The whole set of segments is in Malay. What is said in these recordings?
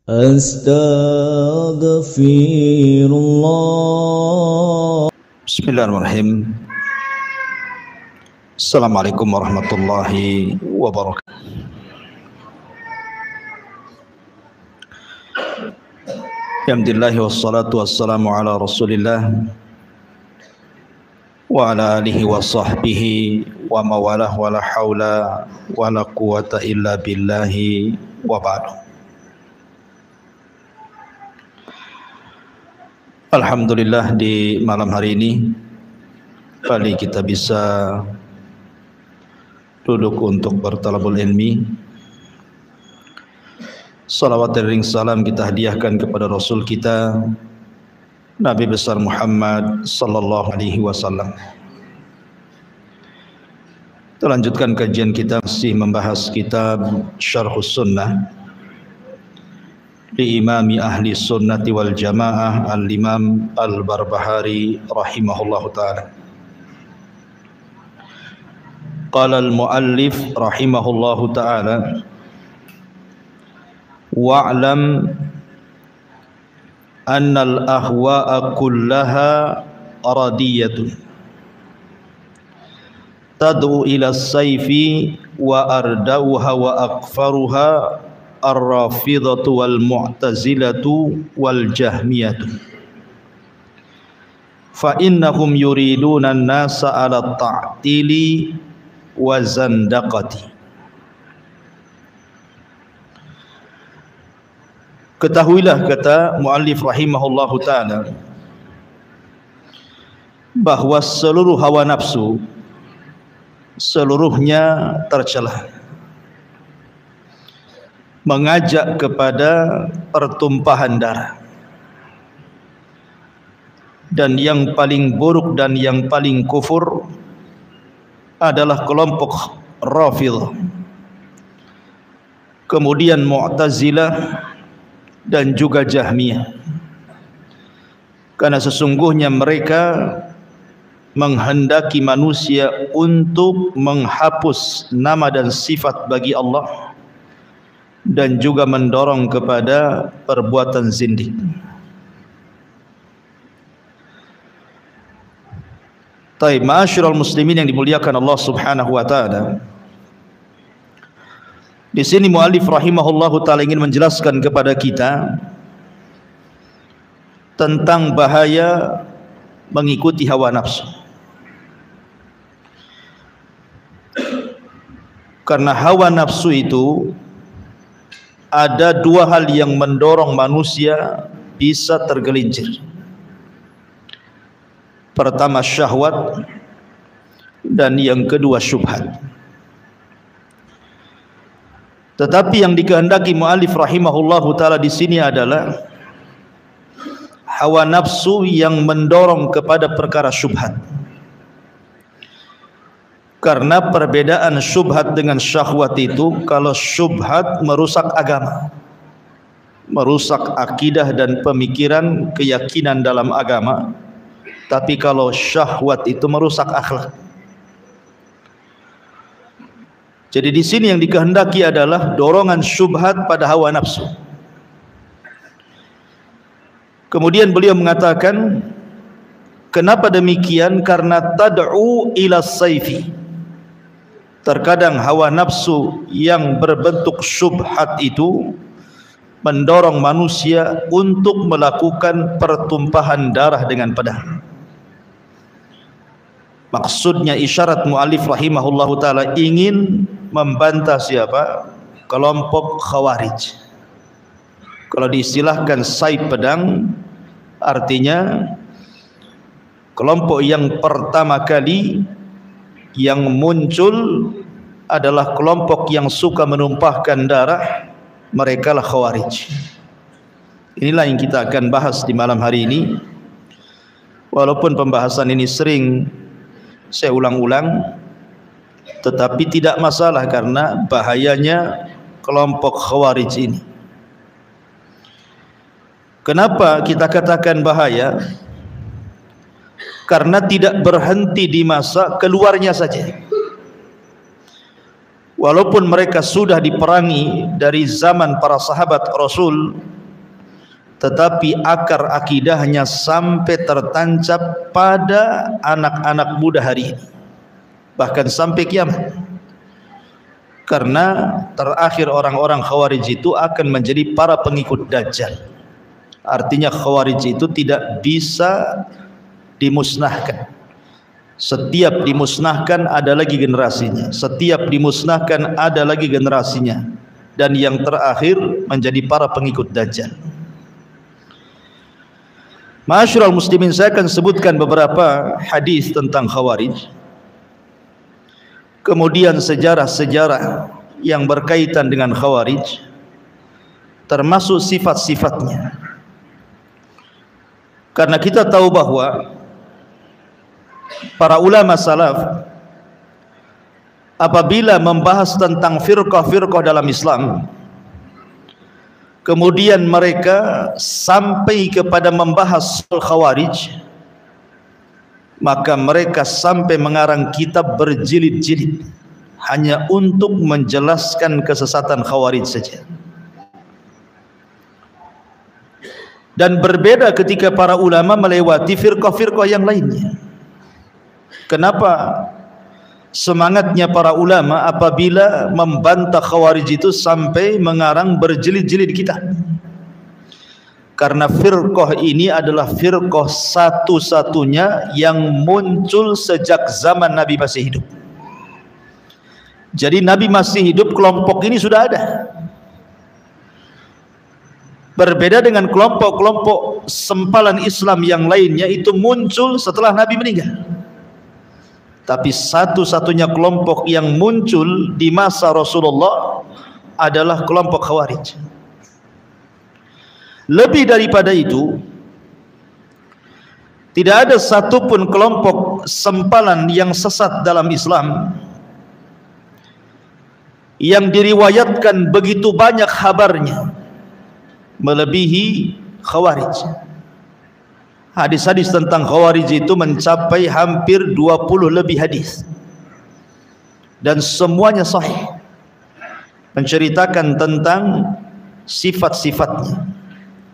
Astaghfirullah. Bismillahirrahmanirrahim. Assalamualaikum warahmatullahi wabarakatuh. Alhamdulillah wassalatu wassalamu ala Rasulillah wa ala alihi wa sahbihi wa mawalah wa la hawla wa la quwata illa billahi wa ba'du. Alhamdulillah, di malam hari ini kali kita bisa duduk untuk bertalabul ilmi. Salawat dan salam kita hadiahkan kepada Rasul kita Nabi besar Muhammad sallallahu alaihi wasallam. Kita lanjutkan kajian kita, masih membahas kitab Syarhus Sunnah li Imami Ahli Sunnati wal Jamaah Al-Imam Al-Barbahari rahimahullahu ta'ala. Qala al-muallif rahimahullahu ta'ala: wa'lam anna al-ahwa'a kullaha radiyatun tad'u ila as-sayfi wa ardauha wa aqfaruha ar-rafidhatu wal mu'tazilatu wal jahmiyatu fa innahum yuriduna an-nasa ala ta'tili wa zandaqati. Ketahuilah, kata muallif rahimahullahu ta'ala, bahwa seluruh hawa nafsu seluruhnya tercela, mengajak kepada pertumpahan darah, dan yang paling buruk dan yang paling kufur adalah kelompok Rafidhah, kemudian Mu'tazilah dan juga Jahmiyah, karena sesungguhnya mereka menghendaki manusia untuk menghapus nama dan sifat bagi Allah dan juga mendorong kepada perbuatan zindik. Taib, ma'asyiral muslimin yang dimuliakan Allah Subhanahu wa taala. Di sini muallif rahimahullahu taala ingin menjelaskan kepada kita tentang bahaya mengikuti hawa nafsu. Karena hawa nafsu itu ada dua hal yang mendorong manusia bisa tergelincir. Pertama syahwat, dan yang kedua syubhat. Tetapi yang dikehendaki muallif rahimahullahu taala di sini adalah hawa nafsu yang mendorong kepada perkara syubhat. Karena perbedaan syubhat dengan syahwat itu, kalau syubhat merusak agama, merusak akidah dan pemikiran, keyakinan dalam agama. Tapi kalau syahwat itu merusak akhlak. Jadi di sini yang dikehendaki adalah dorongan syubhat pada hawa nafsu. Kemudian beliau mengatakan, kenapa demikian? Karena tad'u ila sayfi. Terkadang hawa nafsu yang berbentuk syubhat itu mendorong manusia untuk melakukan pertumpahan darah dengan pedang. Maksudnya isyarat muallif rahimahullahu taala ingin membantah siapa? Kelompok Khawarij. Kalau diistilahkan saib pedang, artinya kelompok yang pertama kali yang muncul adalah kelompok yang suka menumpahkan darah, mereka lah Khawarij. Inilah yang kita akan bahas di malam hari ini. Walaupun pembahasan ini sering saya ulang-ulang, tetapi tidak masalah karena bahayanya kelompok Khawarij ini. Kenapa kita katakan bahaya? Karena tidak berhenti di masa keluarnya saja. Walaupun mereka sudah diperangi dari zaman para sahabat Rasul tetapi akar akidahnya sampai tertancap pada anak-anak muda hari ini, bahkan sampai kiamat. Karena terakhir orang-orang Khawarij itu akan menjadi para pengikut Dajjal. Artinya Khawarij itu tidak bisa dimusnahkan. Setiap dimusnahkan ada lagi generasinya, setiap dimusnahkan ada lagi generasinya, dan yang terakhir menjadi para pengikut Dajjal. Ma'asyiral muslimin, saya akan sebutkan beberapa hadis tentang Khawarij, kemudian sejarah-sejarah yang berkaitan dengan Khawarij, termasuk sifat-sifatnya. Karena kita tahu bahwa para ulama salaf apabila membahas tentang firqah-firqah dalam Islam, kemudian mereka sampai kepada membahas Khawarij, maka mereka sampai mengarang kitab berjilid-jilid hanya untuk menjelaskan kesesatan Khawarij saja. Dan berbeda ketika para ulama melewati firqah-firqah yang lainnya. Kenapa semangatnya para ulama apabila membantah Khawarij itu sampai mengarang berjilid-jilid kitab? Karena firqah ini adalah firqah satu-satunya yang muncul sejak zaman Nabi masih hidup. Jadi Nabi masih hidup, kelompok ini sudah ada. Berbeda dengan kelompok-kelompok sempalan Islam yang lainnya, itu muncul setelah Nabi meninggal. Tapi satu-satunya kelompok yang muncul di masa Rasulullah adalah kelompok Khawarij. Lebih daripada itu, tidak ada satupun kelompok sempalan yang sesat dalam Islam yang diriwayatkan begitu banyak kabarnya melebihi Khawarij. Hadis-hadis tentang Khawarij itu mencapai hampir 20 lebih hadis, dan semuanya sahih, menceritakan tentang sifat-sifatnya.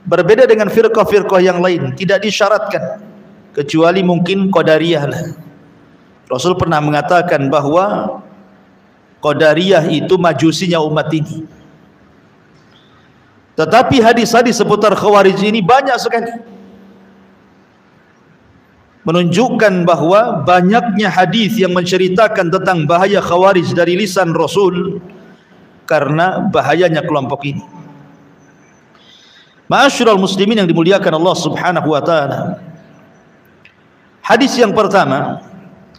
Berbeda dengan firqah-firqah yang lain, tidak disyaratkan, kecuali mungkin Qadariyah lah. Rasul pernah mengatakan bahwa Qadariyah itu majusinya umat ini. Tetapi hadis-hadis seputar Khawarij ini banyak sekali, menunjukkan bahwa banyaknya hadis yang menceritakan tentang bahaya Khawarij dari lisan Rasul karena bahayanya kelompok ini. Ma'asyiral muslimin yang dimuliakan Allah Subhanahu wa taala. Hadis yang pertama,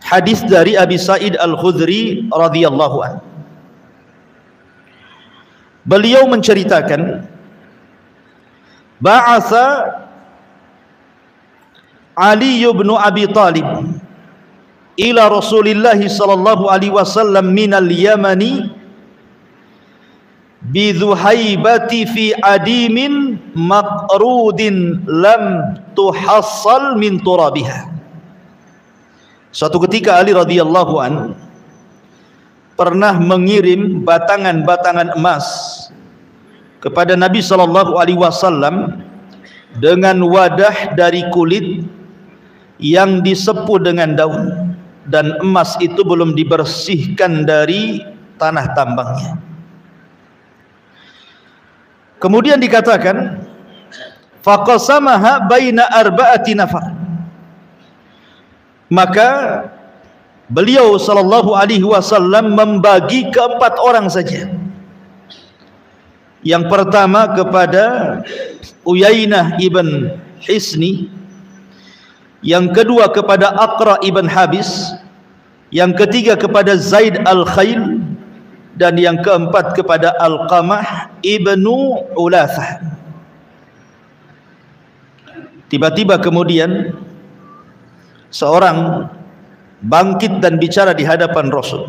hadis dari Abi Sa'id Al-Khudri radhiyallahu anhu. Beliau menceritakan, ba'atha Ali bin Abi Talib ila Rasulillah sallallahu alaihi wasallam minal Yamani bidhuhaibati fi adimin maqrudin lam tuhassal min turabiha. Suatu ketika Ali radhiyallahu an pernah mengirim batangan-batangan emas kepada Nabi sallallahu alaihi wasallam dengan wadah dari kulit yang disepuh dengan daun, dan emas itu belum dibersihkan dari tanah tambangnya. Kemudian dikatakan, faqasamaha baina arba'ati nafar. Maka beliau sallallahu alaihi wasallam membagi ke 4 orang saja. Yang pertama kepada Uyainah ibn Hisni, yang kedua kepada Aqra ibn Habis, yang ketiga kepada Zaid al-Khail, dan yang keempat kepada Al-Qamah ibnu Ulathah. Tiba-tiba kemudian seorang bangkit dan bicara di hadapan Rasul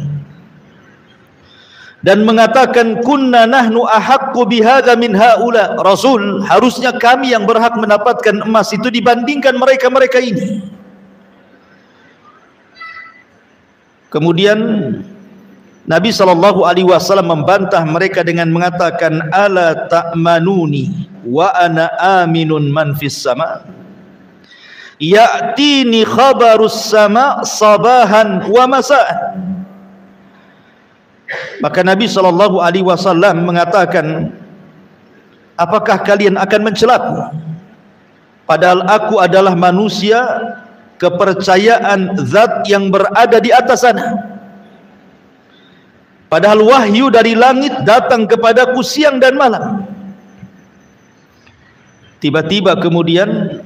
dan mengatakan, kunna nahnu ahaqqu bihadza min haula. Rasul, harusnya kami yang berhak mendapatkan emas itu dibandingkan mereka-mereka ini. Kemudian Nabi SAW membantah mereka dengan mengatakan, ala ta'manuni wa ana aminun man fis sama, ya'tini khabarus sama sabahan wa masa'an. Maka Nabi SAW mengatakan, apakah kalian akan mencelaku? Padahal aku adalah manusia kepercayaan zat yang berada di atas sana. Padahal wahyu dari langit datang kepadaku siang dan malam. Tiba-tiba kemudian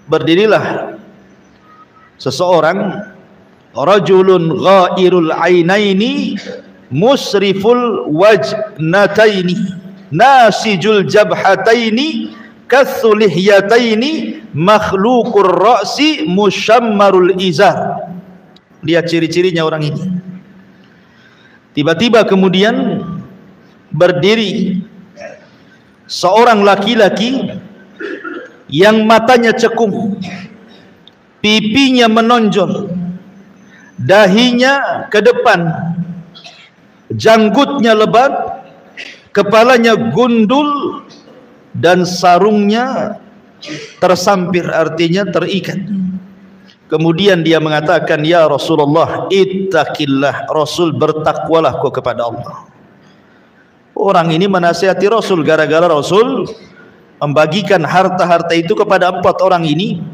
berdirilah seseorang, rajulun ghairul ainaini musriful wajnataini nasijul jabhataini kathulihyataini makhluqur ra'si musyammarul izar. Lihat ciri-cirinya orang ini. Tiba-tiba kemudian berdiri seorang laki-laki yang matanya cekung, pipinya menonjol, dahinya ke depan, janggutnya lebat, kepalanya gundul, dan sarungnya tersampir, artinya terikat. Kemudian dia mengatakan, ya Rasulullah, ittaqillah, Rasul bertakwalah kau kepada Allah. Orang ini menasihati Rasul gara-gara Rasul membagikan harta-harta itu kepada 4 orang ini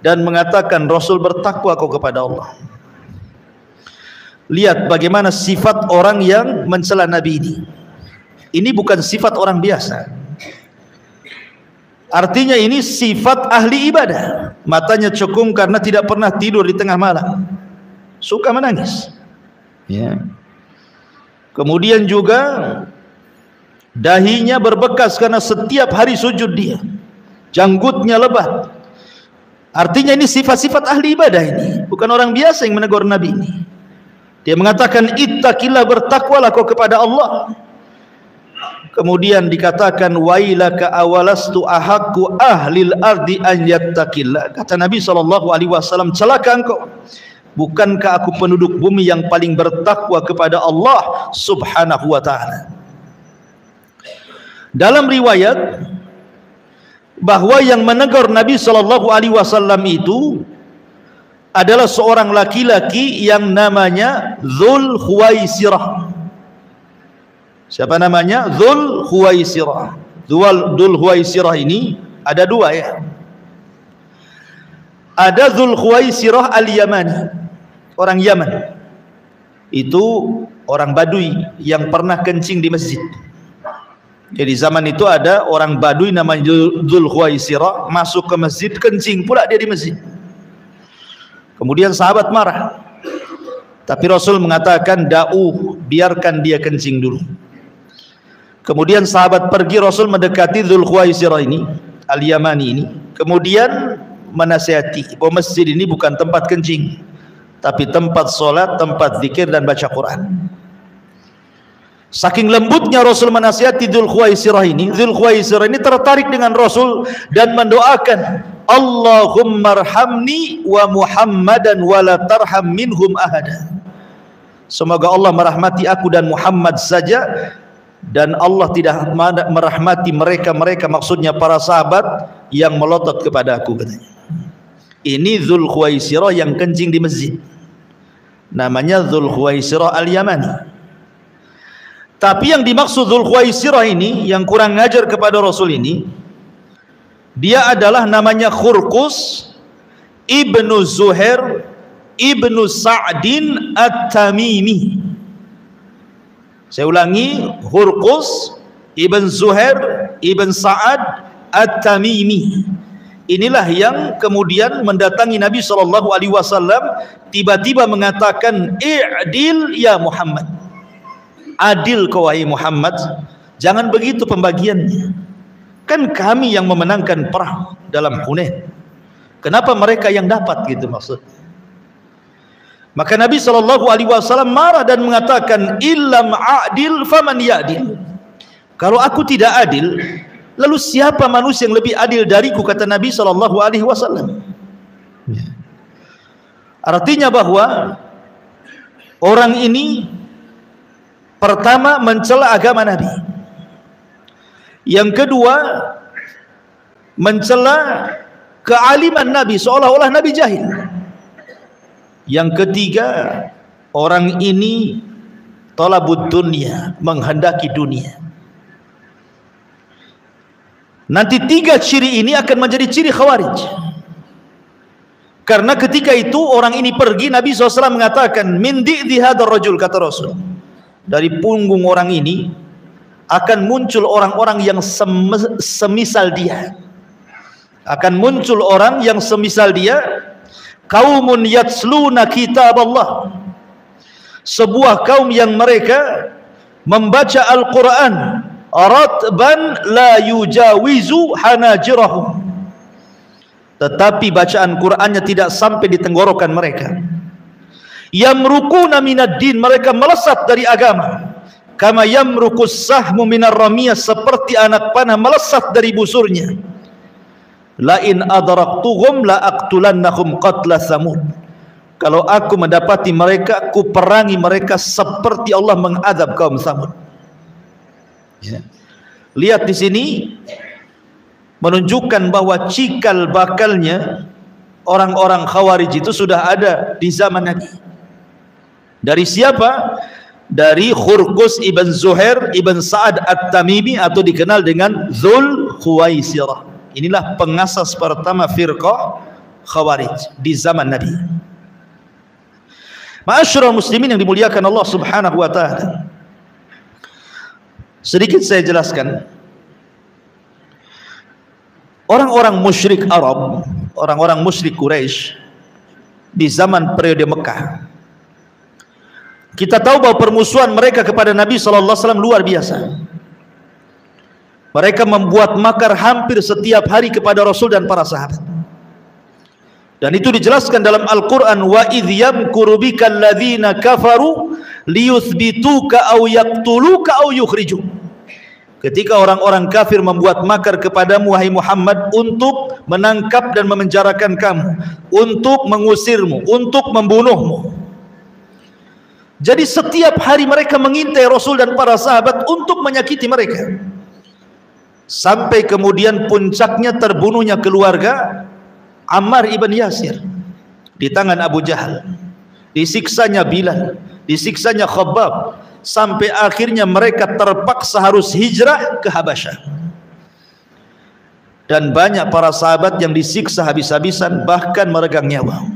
dan mengatakan, Rasul bertakwa kau kepada Allah. Lihat bagaimana sifat orang yang mencela Nabi ini. Ini bukan sifat orang biasa. Artinya ini sifat ahli ibadah. Matanya cekung karena tidak pernah tidur di tengah malam, suka menangis, ya. Kemudian juga dahinya berbekas karena setiap hari sujud dia, janggutnya lebat. Artinya ini sifat-sifat ahli ibadah, ini bukan orang biasa yang menegur Nabi ini. Dia mengatakan, ittaqillah, bertakwalah kau kepada Allah. Kemudian dikatakan, wailaka awalastu ahaqqu ahlil ardi an yattaqillah. Kata Nabi SAW, celaka engkau, bukankah aku penduduk bumi yang paling bertakwa kepada Allah Subhanahu wa ta'ala. Dalam riwayat bahwa yang menegur Nabi SAW itu adalah seorang laki-laki yang namanya Dzul Khuwaisirah. Siapa namanya? Dzul Khuwaisirah. Dzul Khuwaisirah ini ada 2, ya. Ada Dzul Khuwaisirah al-Yamani, orang Yaman. Itu orang Badui yang pernah kencing di masjid. Jadi zaman itu ada orang Badui namanya Dzul Khuwaisirah masuk ke masjid, kencing pula dia di masjid. Kemudian sahabat marah, tapi Rasul mengatakan, da'u, biarkan dia kencing dulu. Kemudian sahabat pergi, Rasul mendekati Dzul Khuwaisirah ini, Al-Yamani ini, kemudian menasihati bahwa masjid ini bukan tempat kencing, tapi tempat solat, tempat zikir dan baca Quran. Saking lembutnya Rasul menasihati Dzul Khuwaisirah ini, Dzul Khuwaisirah ini tertarik dengan Rasul dan mendoakan, Allahumma arhamni wa Muhammadan wa la tarham minhum ahada. Semoga Allah merahmati aku dan Muhammad saja, dan Allah tidak merahmati mereka-mereka, maksudnya para sahabat yang melotot kepada aku, katanya. Ini Dzul Khuwaisirah yang kencing di masjid, namanya Dzul Khuwaisirah al-Yamani. Tapi yang dimaksud Dzul Khuwaisirah ini yang kurang ngajar kepada Rasul ini, dia adalah namanya Khurqus ibnu Zuhair ibnu Sa'din at-Tamimi. Saya ulangi, Khurqus ibn Zuhair ibn Sa'ad at-Tamimi. Inilah yang kemudian mendatangi Nabi SAW, tiba-tiba mengatakan, i'dil ya Muhammad, adil kau wahai Muhammad, jangan begitu pembagiannya. Kan kami yang memenangkan perang dalam Hunain, kenapa mereka yang dapat, gitu maksud. Maka Nabi SAW marah dan mengatakan, illam a'dil faman ya'dil. Kalau aku tidak adil, lalu siapa manusia yang lebih adil dariku, kata Nabi SAW. Artinya bahwa orang ini Pertama, mencela agama Nabi. Yang kedua, mencela kealiman Nabi, seolah-olah Nabi jahil. Yang ketiga, orang ini talabud dunia, menghendaki dunia. Nanti tiga ciri ini akan menjadi ciri Khawarij. Karena ketika itu orang ini pergi, Nabi SAW mengatakan, min di'di hadar rajul, kata Rasul, dari punggung orang ini akan muncul orang-orang yang semisal dia. Akan muncul orang yang semisal dia. Qaumun yatsluna kitab Allah, sebuah kaum yang mereka membaca Al-Quran ratban la yujawizu hanajirahum, tetapi bacaan Qur'annya tidak sampai di tenggorokan mereka. Yamrukuna minad din, mereka melesat dari agama. Kama yamrukus sahmu minar ramiyah, seperti anak panah melesat dari busurnya. La in adraktuhum la aqtulannahum qatla Samud, kalau aku mendapati mereka, aku perangi mereka seperti Allah mengadab kaum Samud. Ya. Lihat di sini menunjukkan bahwa cikal bakalnya orang-orang Khawarij itu sudah ada di zaman Nabi. Dari siapa? Dari Khurqus ibn Zuhair ibn Sa'ad at-Tamimi, atau dikenal dengan Dzul Khuwaisirah. Inilah pengasas pertama firqah Khawarij di zaman Nabi. Ma'asyiral muslimin yang dimuliakan Allah Subhanahu wa taala, sedikit saya jelaskan. Orang-orang musyrik Arab, orang-orang musyrik Quraisy di zaman periode Mekah, kita tahu bahwa permusuhan mereka kepada Nabi SAW luar biasa. Mereka membuat makar hampir setiap hari kepada Rasul dan para sahabat. Dan itu dijelaskan dalam Al-Quran, wa idh yamkuru bika alladhina kafaru liyuthbituka aw yaqtuluka aw yukhrijuk. Ketika orang-orang kafir membuat makar kepadamu wahai Muhammad untuk menangkap dan memenjarakan kamu, untuk mengusirmu, untuk membunuhmu. Jadi setiap hari mereka mengintai Rasul dan para sahabat untuk menyakiti mereka. Sampai kemudian puncaknya terbunuhnya keluarga Ammar ibn Yasir di tangan Abu Jahal, disiksanya Bilal, disiksanya Khabbab, sampai akhirnya mereka terpaksa harus hijrah ke Habasyah. Dan banyak para sahabat yang disiksa habis-habisan, bahkan meregang nyawa.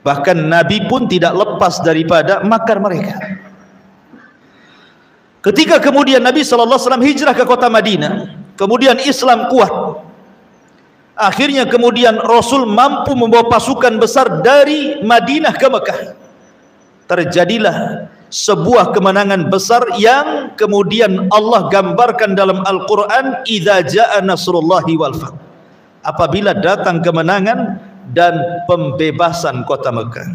Bahkan Nabi pun tidak lepas daripada makar mereka. Ketika kemudian Nabi SAW hijrah ke kota Madinah, kemudian Islam kuat, akhirnya kemudian Rasul mampu membawa pasukan besar dari Madinah ke Mekah. Terjadilah sebuah kemenangan besar yang kemudian Allah gambarkan dalam Al-Quran, idza jaa nasrullahi wal fath, apabila datang kemenangan dan pembebasan kota Mekah.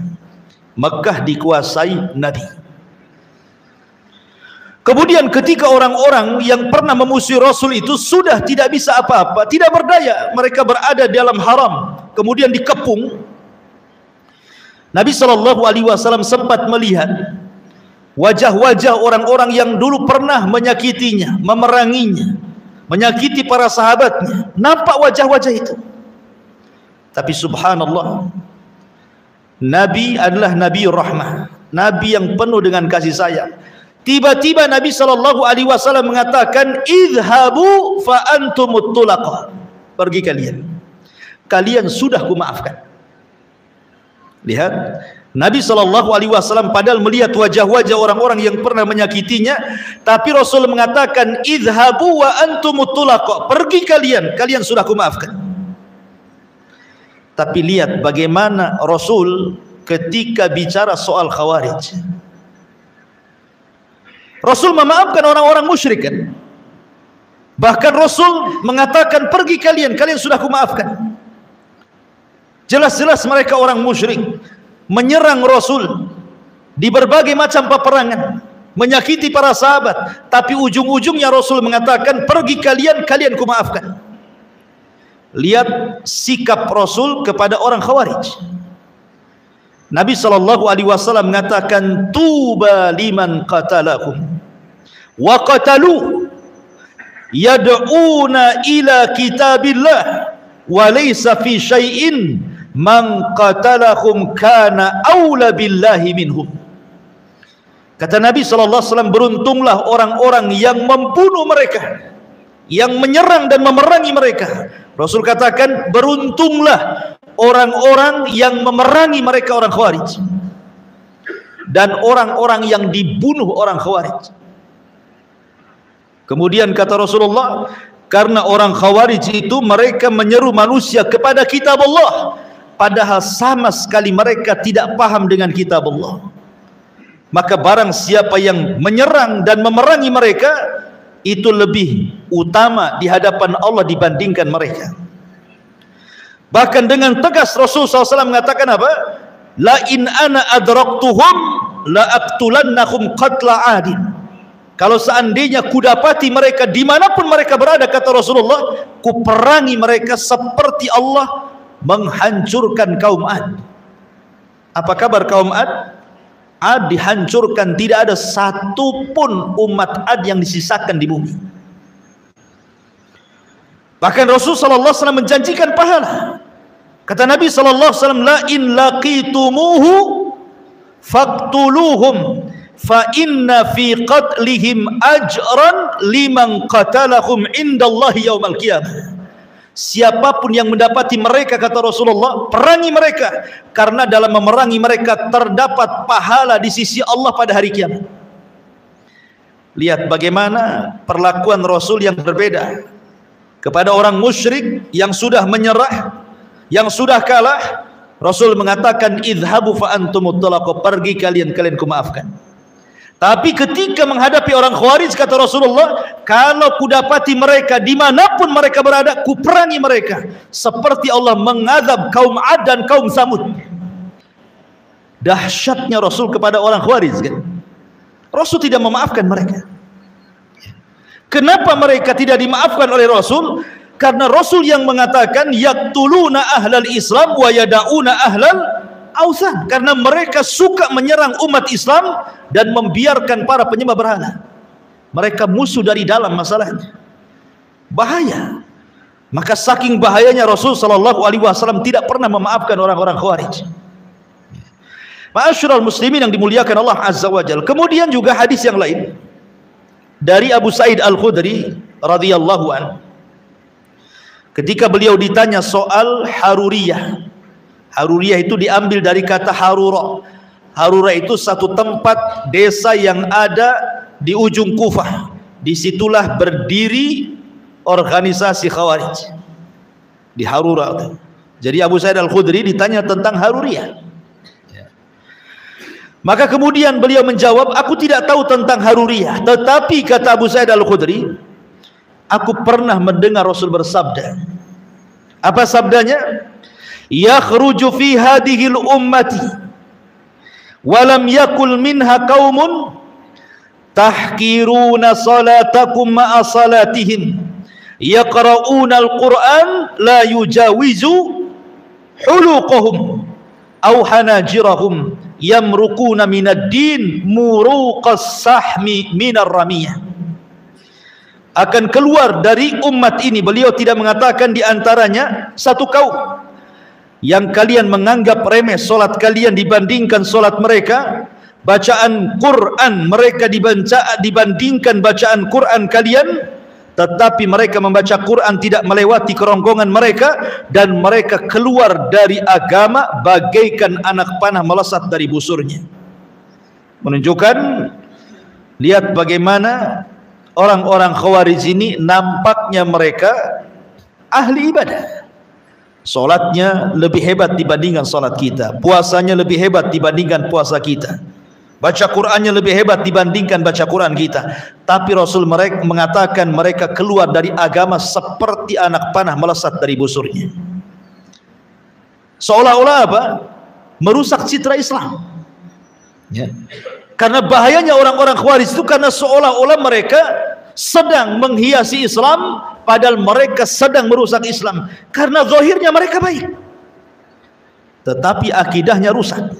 Mekah dikuasai Nabi. Kemudian ketika orang-orang yang pernah memusuhi Rasul itu sudah tidak bisa apa-apa, tidak berdaya, mereka berada dalam haram, kemudian dikepung, Nabi SAW sempat melihat wajah-wajah orang-orang yang dulu pernah menyakitinya, memeranginya, menyakiti para sahabatnya. Nampak wajah-wajah itu. Tapi subhanallah, Nabi adalah Nabi rahmah, Nabi yang penuh dengan kasih sayang. Tiba-tiba Nabi SAW mengatakan, idhabu fa antumut tulaqa, pergi kalian, kalian sudah kumaafkan. Lihat, Nabi SAW padahal melihat wajah-wajah orang-orang yang pernah menyakitinya, tapi Rasul mengatakan, idhabu wa antumut tulaqa, pergi kalian, kalian sudah kumaafkan. Tapi lihat bagaimana Rasul ketika bicara soal Khawarij. Rasul memaafkan orang-orang musyrik kan? Bahkan Rasul mengatakan, pergi kalian, kalian sudah kumaafkan. Jelas-jelas mereka orang musyrik, menyerang Rasul di berbagai macam peperangan, menyakiti para sahabat, tapi ujung-ujungnya Rasul mengatakan, pergi kalian, kalian kumaafkan. Lihat sikap Rasul kepada orang Khawarij. Nabi SAW mengatakan, tuba liman qatalahum wa qatalu yad'una ila kitabillah wa laysa fi syai'in man qatalahum kana aula billahi minhum. Kata Nabi SAW, beruntunglah orang-orang yang membunuh mereka, yang menyerang dan memerangi mereka. Rasul katakan, beruntunglah orang-orang yang memerangi mereka, orang Khawarij, dan orang-orang yang dibunuh orang Khawarij. Kemudian kata Rasulullah, karena orang Khawarij itu mereka menyeru manusia kepada kitab Allah, padahal sama sekali mereka tidak paham dengan kitab Allah. Maka barang siapa yang menyerang dan memerangi mereka, itu lebih utama di hadapan Allah dibandingkan mereka. Bahkan dengan tegas Rasul SAW mengatakan apa? La in ana adraktuhum la aqtulannahum qatla adin. Kalau seandainya kudapati mereka dimanapun mereka berada, kata Rasulullah, kuperangi mereka seperti Allah menghancurkan kaum Ad. Apa kabar kaum Ad? Ad dihancurkan, tidak ada satu pun umat Ad yang disisakan di bumi. Bahkan Rasulullah SAW menjanjikan pahala. Kata Nabi SAW, la in laqitumuhu faqtuluhum fa inna fi qatlihim ajran liman qatalahum indallahi yaumal qiyamah. Siapapun yang mendapati mereka, kata Rasulullah, perangi mereka, karena dalam memerangi mereka terdapat pahala di sisi Allah pada hari kiamat. Lihat bagaimana perlakuan Rasul yang berbeda kepada orang musyrik yang sudah menyerah, yang sudah kalah. Rasul mengatakan, idhabu fa antumut talaqo, pergi kalian kumaafkan. Tapi ketika menghadapi orang Khawarij, kata Rasulullah, kalau kudapati mereka dimanapun mereka berada, kuperangi mereka seperti Allah mengadab kaum Ad dan kaum Samud. Dahsyatnya Rasul kepada orang Khawarij, kan? Rasul tidak memaafkan mereka. Kenapa mereka tidak dimaafkan oleh Rasul? Karena Rasul yang mengatakan, yaqtuluna ahlal Islam wa yada'una ahlal Ausan, karena mereka suka menyerang umat Islam dan membiarkan para penyembah berhala. Mereka musuh dari dalam masalahnya. Bahaya. Maka saking bahayanya Rasul SAW tidak pernah memaafkan orang-orang Khawarij. Ma'asyiral muslimin yang dimuliakan Allah Azza wa Jalla. Kemudian juga hadis yang lain dari Abu Sa'id Al-Khudri radhiyallahu anhu, ketika beliau ditanya soal Haruriyah. Haruriyah itu diambil dari kata Harura. Harura itu satu tempat desa yang ada di ujung Kufah. Disitulah berdiri organisasi Khawarij, di Harura. Jadi Abu Sa'id Al-Khudri ditanya tentang Haruriyah. Maka kemudian beliau menjawab, aku tidak tahu tentang Haruriyah, tetapi kata Abu Sa'id Al-Khudri, aku pernah mendengar Rasul bersabda. Apa sabdanya? Yakhruju fi hadhil ummati walam yakul minha qaumun tahkiruna salatakum ma'a salatihim yaqra'una al-Qur'an la yujawizu huluqahum aw hanajirahum yamruquna minad din muruqas sahmi minar ramiyah. Akan keluar dari umat ini, beliau tidak mengatakan di antaranya satu kaum yang kalian menganggap remeh solat kalian dibandingkan solat mereka, bacaan Quran mereka dibandingkan bacaan Quran kalian, tetapi mereka membaca Quran tidak melewati kerongkongan mereka, dan mereka keluar dari agama bagaikan anak panah melesat dari busurnya. Menunjukkan, lihat bagaimana orang-orang Khawarij ini nampaknya mereka ahli ibadah. Solatnya lebih hebat dibandingkan solat kita, puasanya lebih hebat dibandingkan puasa kita, baca Qurannya lebih hebat dibandingkan baca Quran kita. Tapi Rasul mereka mengatakan mereka keluar dari agama seperti anak panah melesat dari busurnya. Seolah-olah apa? Merusak citra Islam. Ya. Karena bahayanya orang-orang Khawarij itu, karena seolah-olah mereka sedang menghiasi Islam, padahal mereka sedang merusak Islam. Karena zahirnya mereka baik, tetapi akidahnya rusak.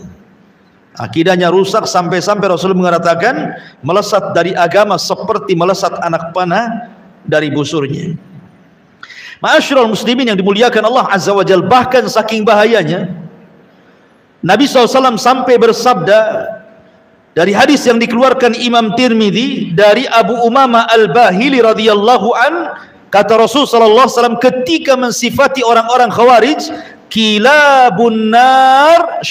Akidahnya rusak sampai-sampai Rasul mengatakan melesat dari agama seperti melesat anak panah dari busurnya. Ma'asyiral muslimin yang dimuliakan Allah Azza wa Jalla, bahkan saking bahayanya Nabi SAW sampai bersabda dari hadis yang dikeluarkan Imam Tirmidzi dari Abu Umamah Al-Bahili radhiyallahu an, kata Rasul sallallahu alaihi wasallam ketika mensifati orang-orang Khawarij, kilabun nar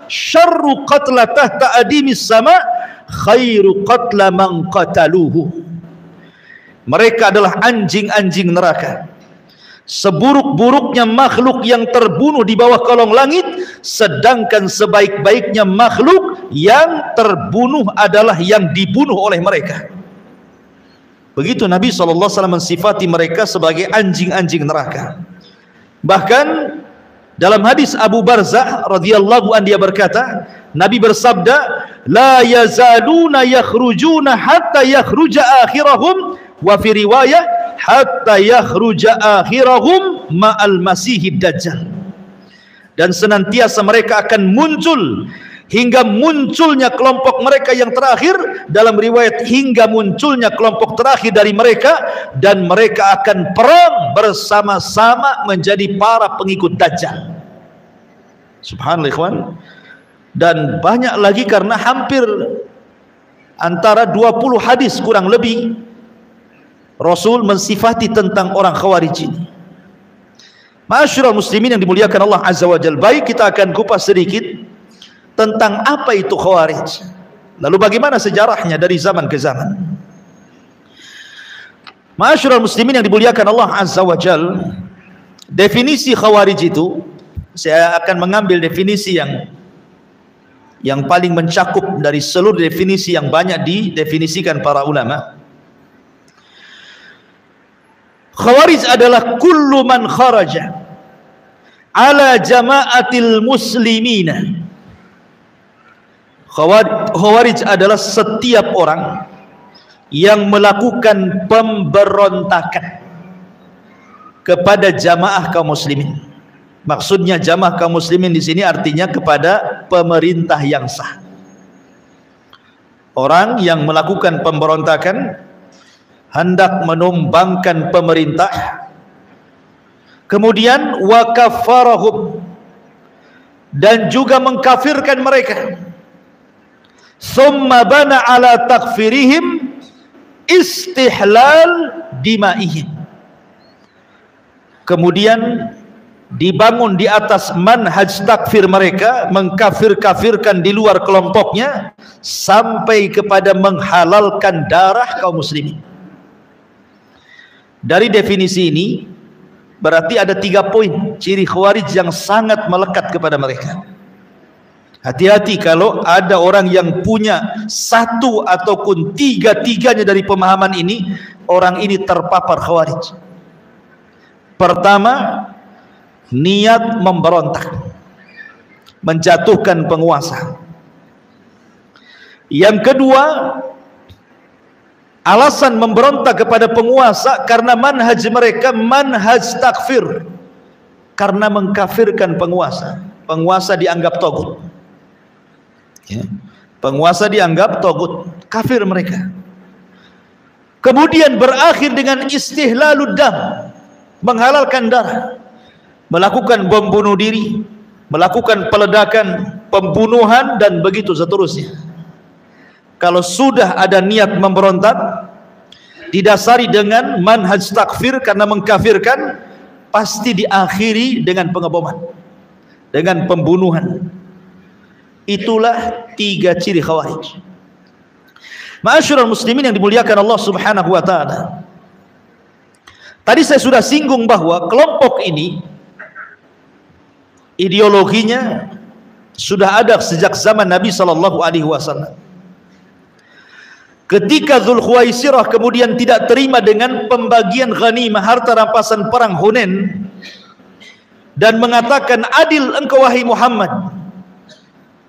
syarru qatla tahta adimis sama khairu qatla man qataluhu. Mereka adalah anjing-anjing neraka, seburuk-buruknya makhluk yang terbunuh di bawah kolong langit, sedangkan sebaik-baiknya makhluk yang terbunuh adalah yang dibunuh oleh mereka. Begitu Nabi SAW mensifati mereka sebagai anjing-anjing neraka. Bahkan dalam hadis Abu Barzah radhiyallahu anhu dia berkata, Nabi bersabda, la yazaluna yakhrujuna hatta yakhruja akhirahum, wa fi riwayah hatta yakhruja akhirahum ma'al masihid dajjal. Dan senantiasa mereka akan muncul hingga munculnya kelompok mereka yang terakhir, dalam riwayat hingga munculnya kelompok terakhir dari mereka, dan mereka akan perang bersama-sama menjadi para pengikut Dajjal. Subhanallah ikhwan. Dan banyak lagi, karena hampir antara 20 hadis kurang lebih Rasul mensifati tentang orang Khawarij ini. Ma'asyiral muslimin yang dimuliakan Allah Azza wa Jalla, baik kita akan kupas sedikit tentang apa itu Khawarij, lalu bagaimana sejarahnya dari zaman ke zaman. Ma'asyiral muslimin yang dimuliakan Allah Azza wa Jalla, definisi Khawarij itu, saya akan mengambil definisi yang paling mencakup dari seluruh definisi yang banyak didefinisikan para ulama. Khawarij adalah kullu man kharaja ala jama'atil muslimina. Khawarij adalah setiap orang yang melakukan pemberontakan kepada jamaah kaum muslimin. Maksudnya jamaah kaum muslimin di sini artinya kepada pemerintah yang sah. Orang yang melakukan pemberontakan, hendak menumbangkan pemerintah, kemudian wa kafarahum, dan juga mengkafirkan mereka, summa bana ala takfirihim istihlal dimaihim, kemudian dibangun di atas manhaj takfir mereka, mengkafir-kafirkan di luar kelompoknya sampai kepada menghalalkan darah kaum muslimin. Dari definisi ini berarti ada 3 poin ciri Khawarij yang sangat melekat kepada mereka. Hati-hati kalau ada orang yang punya 1 ataupun 3-tiganya dari pemahaman ini, orang ini terpapar Khawarij. Pertama, niat memberontak, menjatuhkan penguasa. Yang kedua, alasan memberontak kepada penguasa karena manhaj mereka manhaj takfir, karena mengkafirkan penguasa. Penguasa dianggap togut, ya. Penguasa dianggap togut, kafir mereka. Kemudian berakhir dengan istihlalud dam, menghalalkan darah, melakukan bom bunuh diri, melakukan peledakan, pembunuhan, dan begitu seterusnya. Kalau sudah ada niat memberontak didasari dengan manhaj takfir karena mengkafirkan, pasti diakhiri dengan pengeboman, dengan pembunuhan. Itulah 3 ciri Khawarij. Ma'asyiral muslimin yang dimuliakan Allah Subhanahu wa taala, tadi saya sudah singgung bahwa kelompok ini ideologinya sudah ada sejak zaman Nabi sallallahu alaihi wasallam. Ketika Dzulkhuwaisirah kemudian tidak terima dengan pembagian ghanimah, harta rampasan perang Hunain, dan mengatakan, adil engkau wahai Muhammad,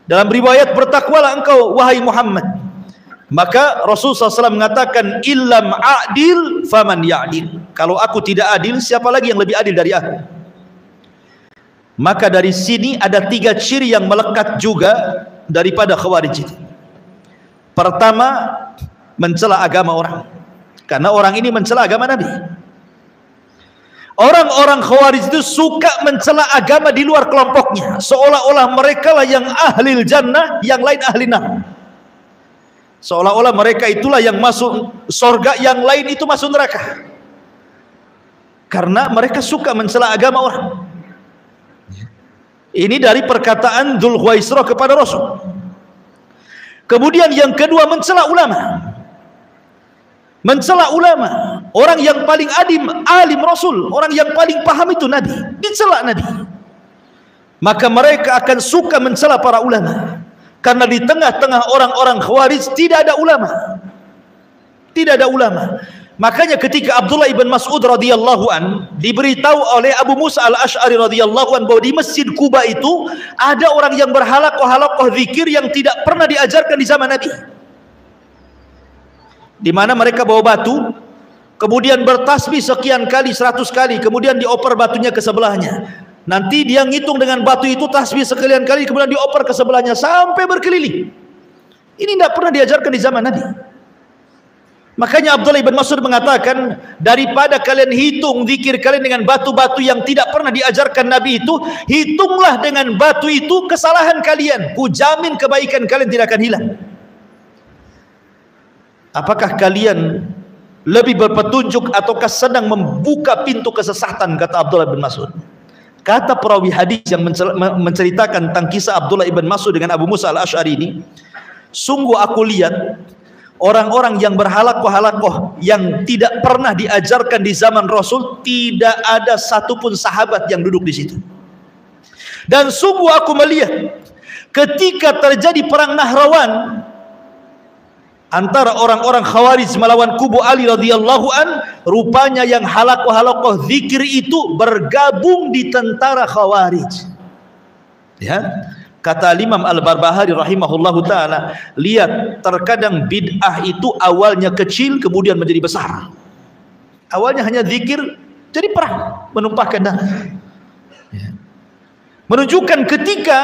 dalam riwayat bertakwalah engkau wahai Muhammad, maka Rasulullah SAW mengatakan, illam adil faman ya'dil, kalau aku tidak adil, siapa lagi yang lebih adil dari aku? Maka dari sini ada 3 ciri yang melekat juga daripada Khawarij itu. Pertama, mencela agama orang, karena orang ini mencela agama Nabi. Orang-orang Khawarij itu suka mencela agama di luar kelompoknya, seolah-olah mereka lah yang ahli jannah, yang lain ahli nar. Seolah-olah mereka itulah yang masuk surga, yang lain itu masuk neraka. Karena mereka suka mencela agama orang. Ini dari perkataan Dzul Khuwaisirah kepada Rasul. Kemudian yang kedua, mencela ulama. Mencela ulama, orang yang paling alim Rasul, orang yang paling paham itu Nabi, dicela Nabi. Maka mereka akan suka mencela para ulama, karena di tengah-tengah orang-orang Khawarij tidak ada ulama. Tidak ada ulama. Makanya ketika Abdullah ibn Mas'ud radhiyallahu an diberitahu oleh Abu Musa al-Ash'ari radhiyallahu an bahwa di Masjid Quba itu ada orang yang berhalaqah zikir yang tidak pernah diajarkan di zaman Nabi, di mana mereka bawa batu, kemudian bertasbih sekian kali, 100 kali, kemudian dioper batunya ke sebelahnya. Nanti dia ngitung dengan batu itu tasbih sekian kali, kemudian dioper ke sebelahnya sampai berkeliling. Ini tidak pernah diajarkan di zaman Nabi. Makanya Abdullah ibn Mas'ud mengatakan, daripada kalian hitung zikir kalian dengan batu-batu yang tidak pernah diajarkan Nabi itu, hitunglah dengan batu itu kesalahan kalian, ku jamin kebaikan kalian tidak akan hilang. Apakah kalian lebih berpetunjuk ataukah sedang membuka pintu kesesatan, kata Abdullah ibn Mas'ud. Kata perawi hadis yang menceritakan tentang kisah Abdullah ibn Mas'ud dengan Abu Musa al-Ash'ari ini, sungguh aku lihat orang-orang yang berhalaqah yang tidak pernah diajarkan di zaman Rasul, tidak ada satupun sahabat yang duduk di situ. Dan sungguh aku melihat ketika terjadi perang Nahrawan antara orang-orang Khawarij melawan kubu Ali radhiyallahu an, rupanya yang halaqah zikir itu bergabung di tentara Khawarij. Ya. Kata Imam Al-Barbahari rahimahullahu ta'ala, lihat, terkadang bid'ah itu awalnya kecil kemudian menjadi besar. Awalnya hanya zikir, jadi perang, menumpahkan darah. Ya. Menunjukkan ketika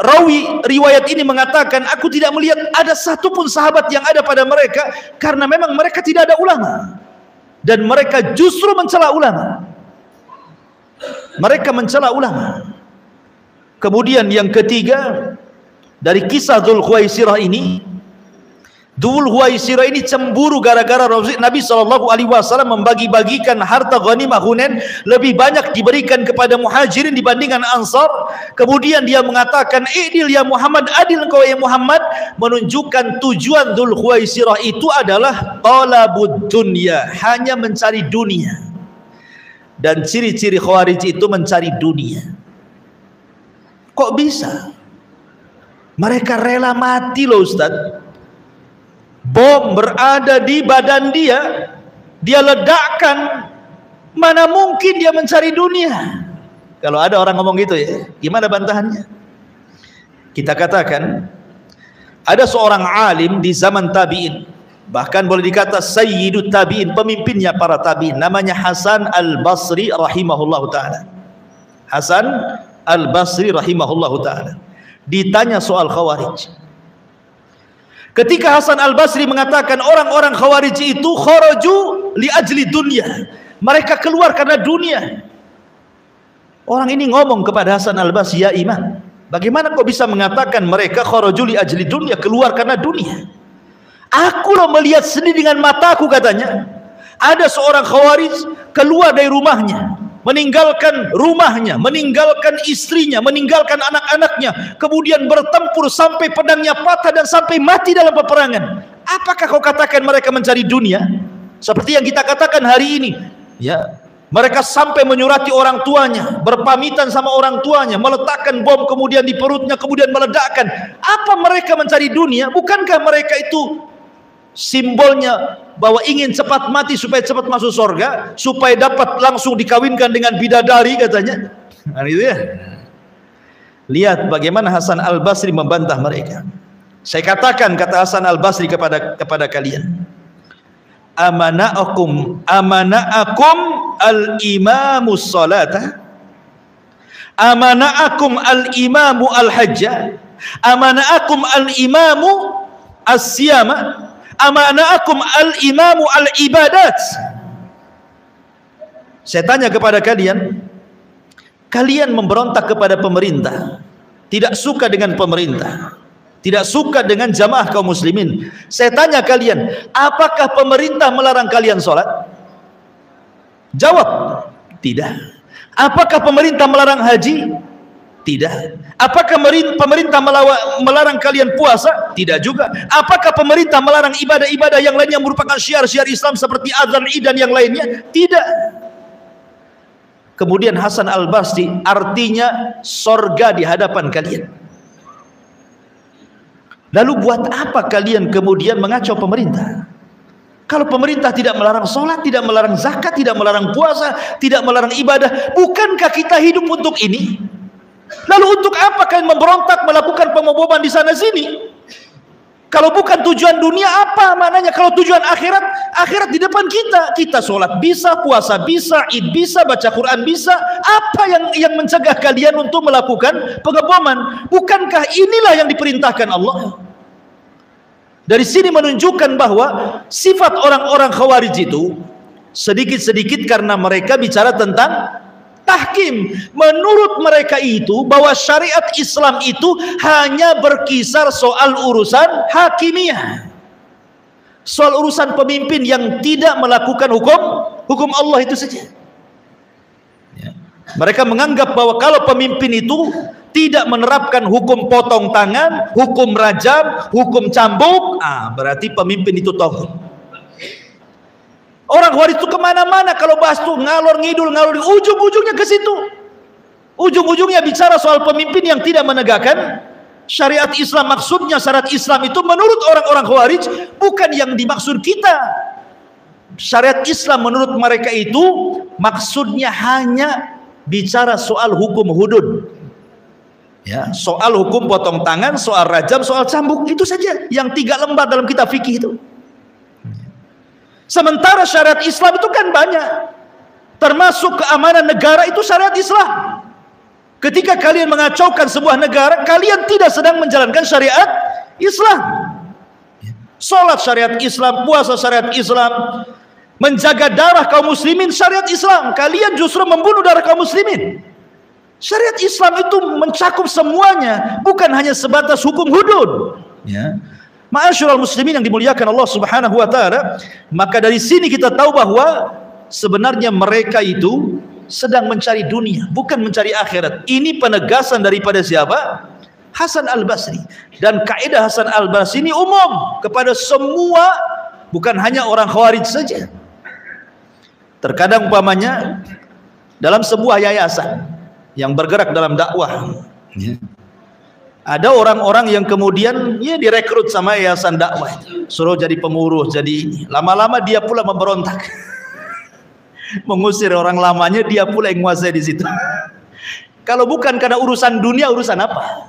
rawi riwayat ini mengatakan, aku tidak melihat ada satupun sahabat yang ada pada mereka, karena memang mereka tidak ada ulama. Dan mereka justru mencela ulama. Mereka mencela ulama. Kemudian yang ketiga, dari kisah Dzul Khuwaisirah ini, Dzul Khuwaisirah ini cemburu gara-gara Nabi SAW membagi-bagikan harta ghanimah Hunain lebih banyak diberikan kepada muhajirin dibandingkan ansar. Kemudian dia mengatakan, "Idil ya Muhammad, adil engkau ya Muhammad," menunjukkan tujuan Dzul Khuwaisirah itu adalah talabud dunya, hanya mencari dunia. Dan ciri-ciri Khawarij itu mencari dunia. Kok bisa? Mereka rela mati loh Ustaz. Bom berada di badan dia, dia ledakkan. Mana mungkin dia mencari dunia? Kalau ada orang ngomong gitu ya, gimana bantahannya? Kita katakan, ada seorang alim di zaman tabi'in, bahkan boleh dikata sayyidut tabi'in, pemimpinnya para tabi'in, namanya Hasan al-Basri rahimahullahu ta'ala. Hasan al-Basri rahimahullahu ta'ala ditanya soal Khawarij. Ketika Hasan al-Basri mengatakan orang-orang Khawarij itu kharaju li ajli dunya, mereka keluar karena dunia. Orang ini ngomong kepada Hasan al-Basri, ya imam, bagaimana kau bisa mengatakan mereka kharaju li ajli dunya, keluar karena dunia? Aku loh melihat sendiri dengan mataku, katanya. Ada seorang Khawarij keluar dari rumahnya, meninggalkan rumahnya, meninggalkan istrinya, meninggalkan anak-anaknya, kemudian bertempur sampai pedangnya patah dan sampai mati dalam peperangan. Apakah kau katakan mereka mencari dunia? Seperti yang kita katakan hari ini, ya, mereka sampai menyurati orang tuanya, berpamitan sama orang tuanya, meletakkan bom kemudian di perutnya, kemudian meledakkan. Apa mereka mencari dunia? Bukankah mereka itu simbolnya bahwa ingin cepat mati supaya cepat masuk surga, supaya dapat langsung dikawinkan dengan bidadari, katanya. Nah, itu ya. Lihat bagaimana Hasan al-Basri membantah mereka. Saya katakan, kata Hasan al-Basri kepada kalian, amana'akum al-imamus salata, Amana'akum al-imamu al-hajja, amana'akum al-imamu as-siyama, amana'akum al-imamu al-ibadat. Saya tanya kepada kalian, kalian memberontak kepada pemerintah, tidak suka dengan pemerintah, tidak suka dengan jamaah kaum muslimin. Saya tanya kalian, apakah pemerintah melarang kalian sholat? Jawab, tidak. Apakah pemerintah melarang haji? Tidak. Apakah pemerintah melarang kalian puasa? Tidak juga. Apakah pemerintah melarang ibadah-ibadah yang lainnya merupakan syiar-syiar Islam seperti azan, id dan yang lainnya? Tidak. Kemudian Hasan Al-Basri, artinya sorga di hadapan kalian. Lalu buat apa kalian kemudian mengacau pemerintah? Kalau pemerintah tidak melarang sholat, tidak melarang zakat, tidak melarang puasa, tidak melarang ibadah, bukankah kita hidup untuk ini? Lalu untuk apa kalian memberontak, melakukan pemboboman di sana sini? Kalau bukan tujuan dunia, apa maknanya? Kalau tujuan akhirat, akhirat di depan kita. Kita sholat bisa, puasa bisa, id bisa, baca Quran bisa. Apa yang mencegah kalian untuk melakukan pengeboman? Bukankah inilah yang diperintahkan Allah? Dari sini menunjukkan bahwa sifat orang-orang Khawarij itu sedikit-sedikit karena mereka bicara tentang tahkim. Menurut mereka itu bahwa syariat Islam itu hanya berkisar soal urusan hakimiyah, soal urusan pemimpin yang tidak melakukan hukum Allah itu saja. Mereka menganggap bahwa kalau pemimpin itu tidak menerapkan hukum potong tangan, hukum rajam, hukum cambuk, berarti pemimpin itu tauhid. Orang Khawarij itu kemana-mana kalau bahas tuh ngalor ngidul, ujung-ujungnya ke situ. Ujung-ujungnya bicara soal pemimpin yang tidak menegakkan syariat Islam. Maksudnya syariat Islam itu menurut orang-orang Khawarij bukan yang dimaksud kita. Syariat Islam menurut mereka itu maksudnya hanya bicara soal hukum hudud. Ya, soal hukum potong tangan, soal rajam, soal cambuk, itu saja yang 3 lembar dalam kitab fikih itu. Sementara syariat Islam itu kan banyak, termasuk keamanan negara itu syariat Islam. Ketika kalian mengacaukan sebuah negara, kalian tidak sedang menjalankan syariat Islam. Salat syariat Islam, puasa syariat Islam, menjaga darah kaum muslimin syariat Islam. Kalian justru membunuh darah kaum muslimin. Syariat Islam itu mencakup semuanya, bukan hanya sebatas hukum hudud. Ya. Ma'asyiral muslimin yang dimuliakan Allah Subhanahu wa taala, maka dari sini kita tahu bahwa sebenarnya mereka itu sedang mencari dunia, bukan mencari akhirat. Ini penegasan daripada siapa? Hasan Al-Basri. Dan kaidah Hasan Al-Basri ini umum kepada semua, bukan hanya orang Khawarij saja. Terkadang umpamanya dalam sebuah yayasan yang bergerak dalam dakwah, ada orang-orang yang kemudian direkrut sama yayasan dakwah, suruh jadi pengurus, jadi ini. Lama-lama dia pula memberontak, mengusir orang lamanya, dia pula yang menguasai di situ. Kalau bukan karena urusan dunia, urusan apa?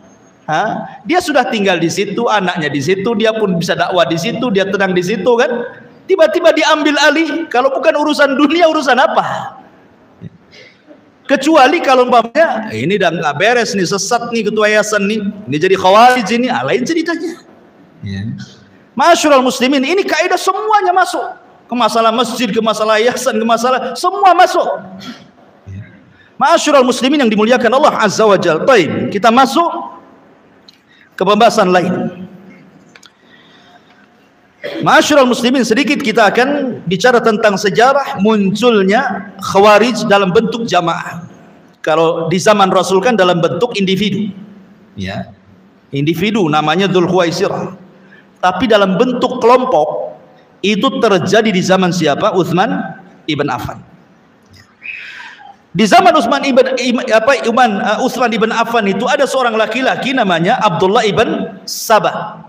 Dia sudah tinggal di situ, anaknya di situ, dia pun bisa dakwah di situ, dia tenang di situ kan. Tiba-tiba diambil alih. Kalau bukan urusan dunia, urusan apa? Kecuali kalau umpamanya ini udah nggak beres nih, sesat nih ketua yayasan nih, ini jadi Khawarij ini, lain ceritanya. Ma'asyiral muslimin, ini kaidah semuanya masuk. Ke masalah masjid, ke masalah yayasan, ke masalah semua masuk. Ma'asyiral muslimin yang dimuliakan Allah Azza wa Jalla. Baik, kita masuk ke pembahasan lain. Ma'asyiral muslimin, sedikit kita akan bicara tentang sejarah munculnya Khawarij dalam bentuk jamaah. Kalau di zaman Rasul kan dalam bentuk individu, ya, individu namanya Dzul Khuwaisirah. Tapi dalam bentuk kelompok itu terjadi di zaman siapa? Utsman ibn Affan. Di zaman Utsman ibn Affan itu ada seorang laki-laki namanya Abdullah ibn Sabah.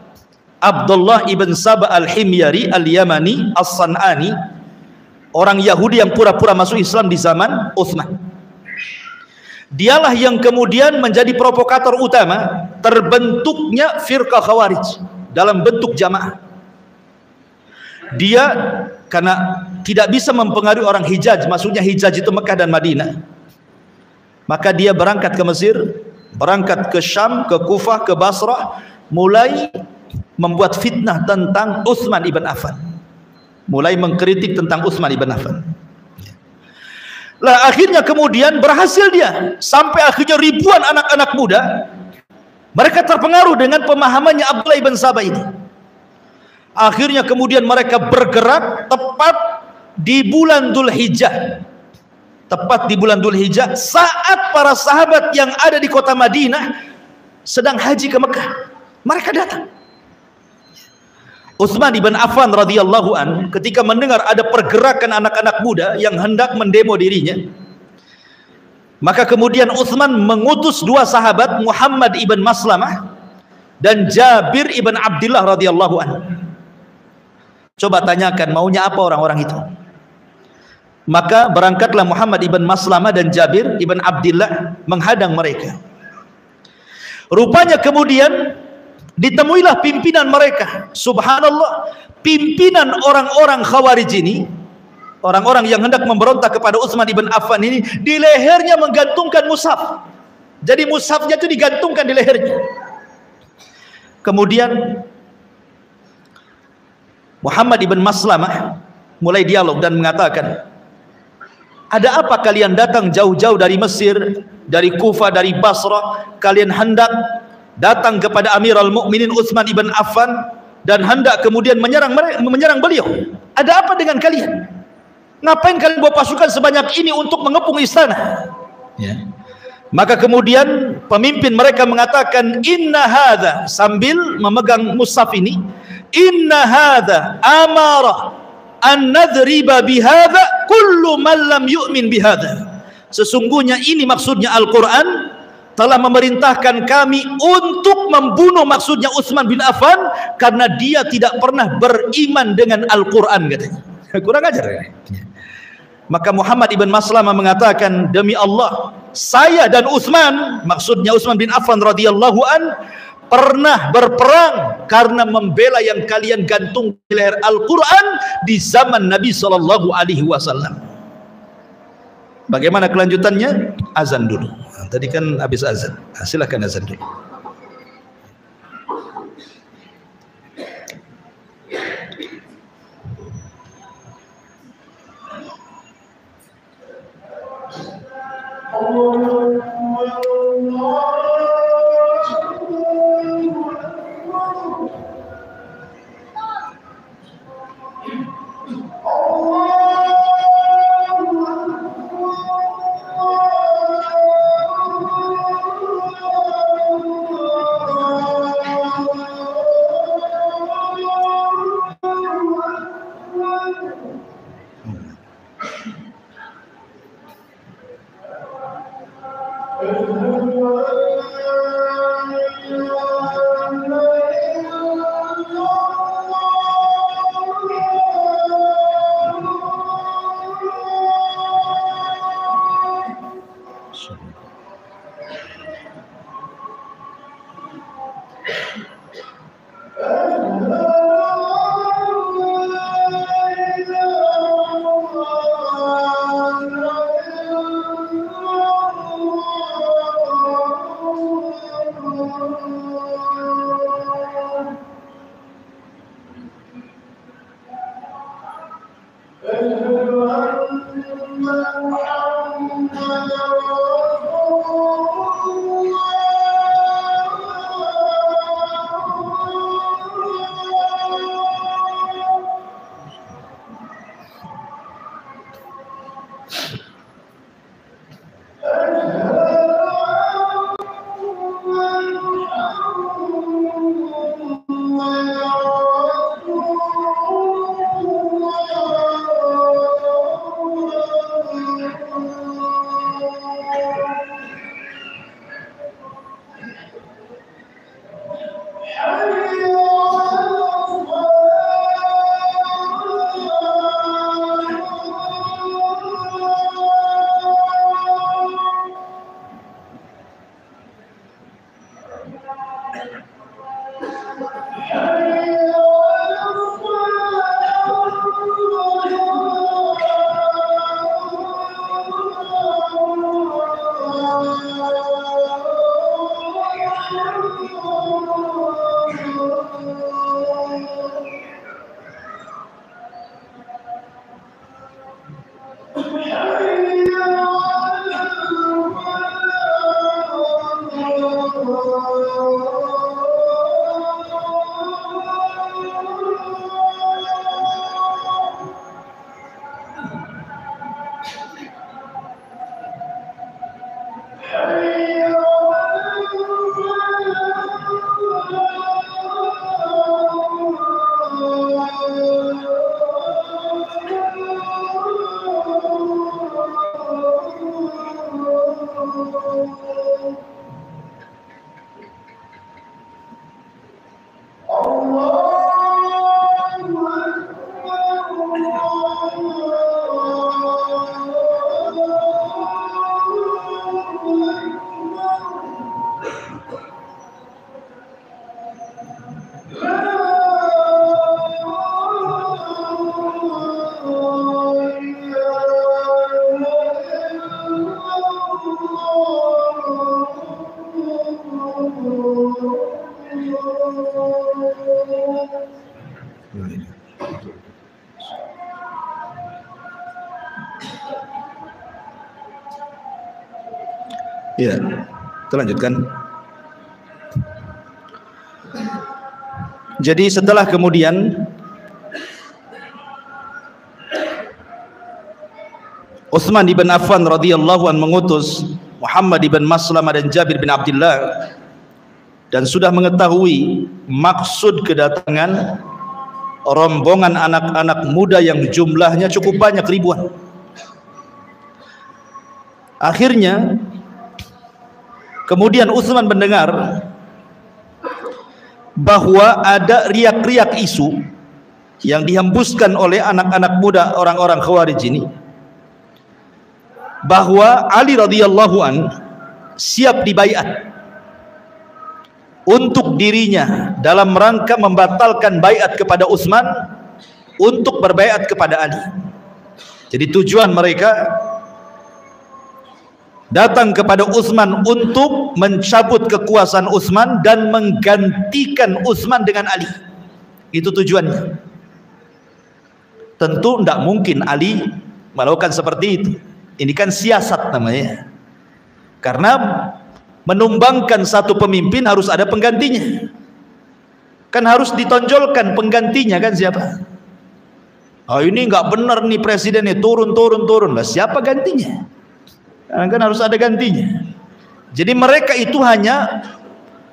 Abdullah ibn Sabah al-Himyari al-Yamani as-San'ani, orang Yahudi yang pura-pura masuk Islam di zaman Utsman. Dialah yang kemudian menjadi provokator utama terbentuknya firqah Khawarij dalam bentuk jamaah. Dia karena tidak bisa mempengaruhi orang Hijaz, maksudnya Hijaz itu Mekah dan Madinah, Maka dia berangkat ke Mesir, berangkat ke Syam, ke Kufah, ke Basrah, mulai membuat fitnah tentang Utsman ibn Affan, mulai mengkritik tentang Utsman ibn Affan. Lah akhirnya kemudian berhasil dia, sampai akhirnya ribuan anak-anak muda mereka terpengaruh dengan pemahamannya Abdullah ibn Sabah ini. Akhirnya kemudian mereka bergerak tepat di bulan Dzulhijjah. Tepat di bulan Dzulhijjah, saat para sahabat yang ada di kota Madinah sedang haji ke Mekah, mereka datang. Utsman ibn Affan radhiyallahu an ketika mendengar ada pergerakan anak-anak muda yang hendak mendemo dirinya, maka kemudian Utsman mengutus dua sahabat, Muhammad ibn Maslamah dan Jabir ibn Abdullah radhiyallahu an. Coba tanyakan maunya apa orang-orang itu. Maka berangkatlah Muhammad ibn Maslamah dan Jabir ibn Abdullah menghadang mereka. Rupanya kemudian ditemuilah pimpinan mereka. Subhanallah, pimpinan orang-orang Khawarij ini, orang-orang yang hendak memberontak kepada Utsman ibn Affan ini, di lehernya menggantungkan mushaf. Jadi mushafnya itu digantungkan di lehernya. Kemudian Muhammad ibn Maslamah mulai dialog dan mengatakan, ada apa kalian datang jauh-jauh dari Mesir, dari Kufah, dari Basrah, kalian hendak datang kepada Amirul Mukminin Utsman ibn Affan dan hendak kemudian menyerang beliau. Ada apa dengan kalian? Ngapain kalian bawa pasukan sebanyak ini untuk mengepung istana? Ya. Maka kemudian pemimpin mereka mengatakan, inna hadza, sambil memegang mushaf ini, inna hadza amara an nadriba bihadza kullu man lam yu'min bihadza. Sesungguhnya ini maksudnya Al-Quran telah memerintahkan kami untuk membunuh maksudnya Utsman bin Affan karena dia tidak pernah beriman dengan Al-Quran, katanya. Kurang ajar ya. Maka Muhammad ibn Maslamah mengatakan, demi Allah, saya dan Utsman, maksudnya Utsman bin Affan radhiyallahu an, pernah berperang karena membela yang kalian gantung di leher Al-Quran di zaman Nabi SAW. Bagaimana kelanjutannya? Azan dulu. Tadi kan habis azan. Silakan azan dulu. Ya, kita lanjutkan. Jadi setelah kemudian Utsman ibn Affan radhiyallahu an mengutus Muhammad ibn Maslamah dan Jabir bin Abdullah dan sudah mengetahui maksud kedatangan rombongan anak-anak muda yang jumlahnya cukup banyak, ribuan. Akhirnya kemudian Utsman mendengar bahwa ada riak-riak isu yang dihembuskan oleh anak-anak muda orang-orang Khawarij ini, bahwa Ali radhiyallahu an siap dibaiat untuk dirinya dalam rangka membatalkan baiat kepada Utsman untuk berbaiat kepada Ali. Jadi tujuan mereka datang kepada Utsman untuk mencabut kekuasaan Utsman dan menggantikan Utsman dengan Ali. Itu tujuannya. Tentu tidak mungkin Ali melakukan seperti itu. Ini kan siasat namanya. Karena menumbangkan satu pemimpin harus ada penggantinya. Kan harus ditonjolkan penggantinya, kan siapa? Oh, ini nggak benar nih presidennya, turun lah. Siapa gantinya? Kan harus ada gantinya. Jadi mereka itu hanya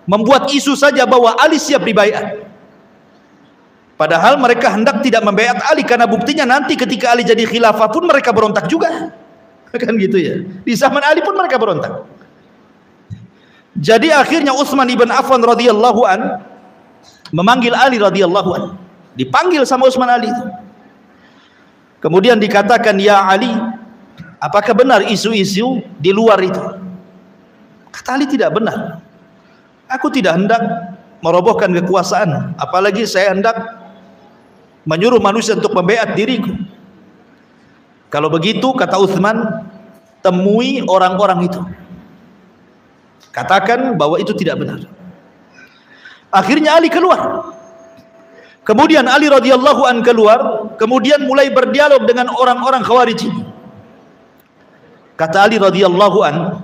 membuat isu saja bahwa Ali siap dibaiat. Padahal mereka hendak tidak membaiat Ali, karena buktinya nanti ketika Ali jadi khilafah pun mereka berontak juga. Kan gitu ya. Di zaman Ali pun mereka berontak. Jadi akhirnya Utsman ibn Affan radhiyallahu an memanggil Ali radhiyallahu an. Dipanggil sama Utsman Ali itu. Kemudian dikatakan, "Ya Ali, apakah benar isu-isu di luar itu?" Kata Ali, "Tidak benar. Aku tidak hendak merobohkan kekuasaan, apalagi saya hendak menyuruh manusia untuk membaiat diriku. Kalau begitu," kata Utsman, "temui orang-orang itu. Katakan bahwa itu tidak benar." Akhirnya Ali keluar. Kemudian Ali radhiyallahu an keluar, kemudian mulai berdialog dengan orang-orang Khawarij. Kata Ali radhiyallahu an,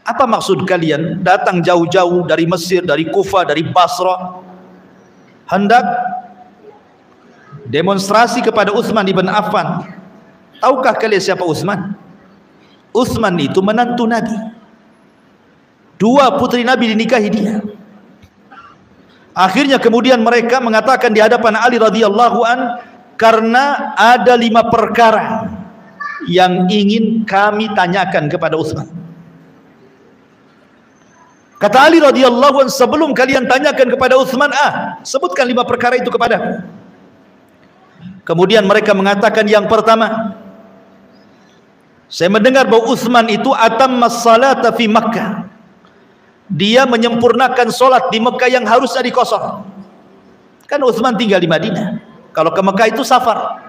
"Apa maksud kalian datang jauh-jauh dari Mesir, dari Kufah, dari Basra, hendak demonstrasi kepada Utsman ibn Affan? Tahukah kalian siapa Utsman? Utsman itu menantu Nabi. 2 putri Nabi dinikahi dia." Akhirnya kemudian mereka mengatakan di hadapan Ali radhiyallahu an, "Karena ada 5 perkara yang ingin kami tanyakan kepada Utsman." Kata Ali radhiyallahu an, "Sebelum kalian tanyakan kepada Utsman, sebutkan 5 perkara itu kepadaku." Kemudian mereka mengatakan, yang pertama, "Saya mendengar bahwa Utsman itu atammas salata fi Makkah. Dia menyempurnakan solat di Mekah yang harusnya dikosor." Kan Utsman tinggal di Madinah. Kalau ke Mekah itu safar.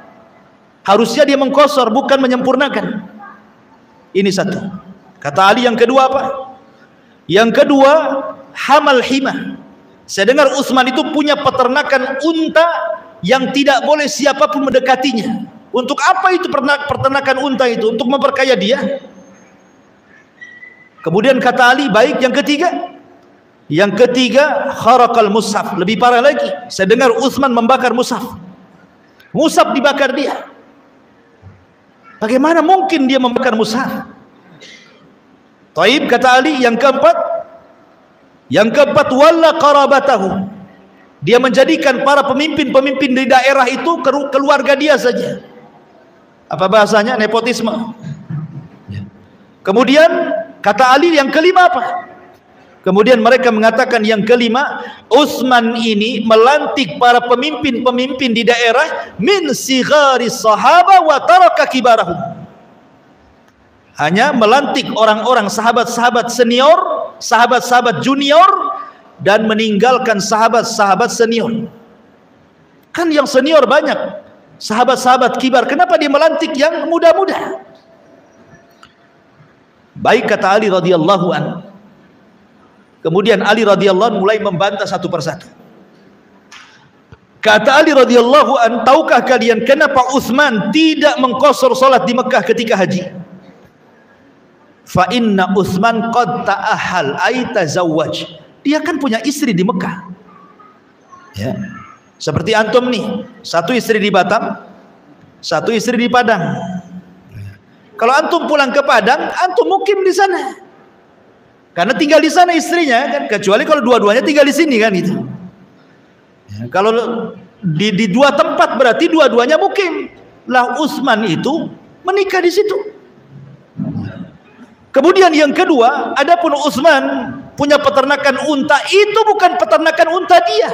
Harusnya dia mengkosor, bukan menyempurnakan. Ini satu. Kata Ali, yang kedua apa? Yang kedua, hamal himah. Saya dengar Utsman itu punya peternakan unta yang tidak boleh siapapun mendekatinya. Untuk apa itu peternakan unta itu? Untuk memperkaya dia. Kemudian kata Ali, baik, yang ketiga? Yang ketiga, kharaqal mushaf. Lebih parah lagi, saya dengar Utsman membakar mushaf. Mushaf dibakar dia. Bagaimana mungkin dia membakar mushaf? Taib, kata Ali, yang keempat? Yang keempat, walla qarabatahu. Dia menjadikan para pemimpin-pemimpin di daerah itu keluarga dia saja. Apa bahasanya? Nepotisme. Kemudian kata Ali, yang kelima apa? Kemudian mereka mengatakan yang kelima, Utsman ini melantik para pemimpin-pemimpin di daerah min sighari sahaba wa taraka kibarahum. Hanya melantik orang-orang sahabat-sahabat senior, sahabat-sahabat junior, dan meninggalkan sahabat-sahabat senior. Kan yang senior banyak, sahabat-sahabat kibar, kenapa dia melantik yang muda-muda? Baik, kata Ali radhiyallahu an. Kemudian Ali radhiyallahu an mulai membantah satu persatu. Kata Ali radhiyallahu an, tahukah kalian kenapa Utsman tidak mengqasar salat di Mekah ketika haji? fa inna Utsman qad ta'ahal ay tazawwaj. Dia kan punya istri di Mekah. Ya. Seperti antum nih, satu istri di Batam, satu istri di Padang. Kalau antum pulang ke Padang, antum mukim di sana. Karena tinggal di sana istrinya kan, kecuali kalau dua-duanya tinggal di sini kan gitu. Ya, kalau di dua tempat berarti dua-duanya mukim. Lah Utsman itu menikah di situ. Kemudian yang kedua, adapun Utsman punya peternakan unta, itu bukan peternakan unta dia.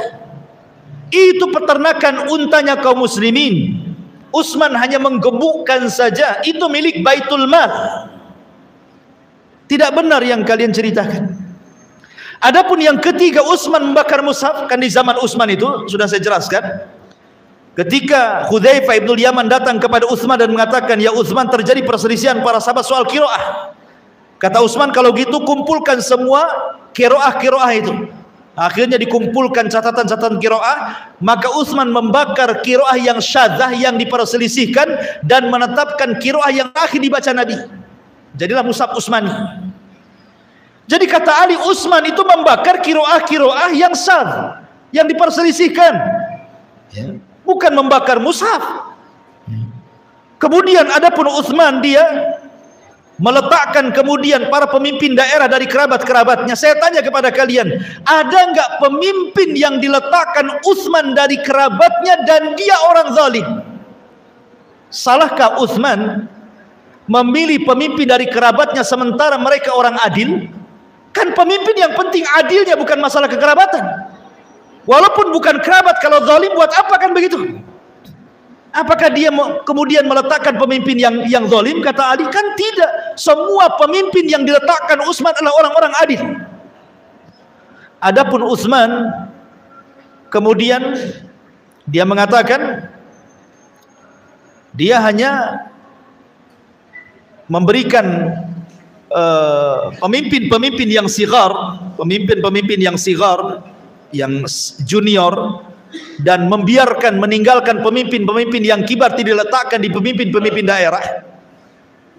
Itu peternakan untanya kaum muslimin. Utsman hanya menggemukkan saja, itu milik Baitul Mal. Tidak benar yang kalian ceritakan. Adapun yang ketiga, Utsman membakar mushaf, kan di zaman Utsman itu sudah saya jelaskan. Ketika Hudzaifah ibn Yaman datang kepada Utsman dan mengatakan, "Ya Utsman, terjadi perselisihan para sahabat soal qiraah." Kata Utsman, "Kalau gitu kumpulkan semua qiraah itu." Akhirnya dikumpulkan catatan-catatan qiraah, maka Utsman membakar qiraah yang syadzah yang diperselisihkan dan menetapkan qiraah yang akhir dibaca Nabi. Jadilah mushaf Utsmani. Jadi kata Ali, Utsman itu membakar qiraah yang syadz, yang diperselisihkan, ya, bukan membakar mushaf. Kemudian adapun Utsman, dia meletakkan kemudian para pemimpin daerah dari kerabat-kerabatnya. Saya tanya kepada kalian, ada enggak pemimpin yang diletakkan Utsman dari kerabatnya dan dia orang zalim? Salahkah Utsman memilih pemimpin dari kerabatnya sementara mereka orang adil? Kan pemimpin yang penting adilnya, bukan masalah kekerabatan. Walaupun bukan kerabat, kalau zalim buat apa kan begitu? Apakah dia kemudian meletakkan pemimpin yang zalim? Kata Ali, kan tidak. Semua pemimpin yang diletakkan Utsman adalah orang-orang adil. Adapun Utsman kemudian dia mengatakan dia hanya memberikan pemimpin-pemimpin yang sigar, pemimpin-pemimpin yang sigar, yang junior, dan meninggalkan pemimpin-pemimpin yang kibar, tidak diletakkan di pemimpin-pemimpin daerah.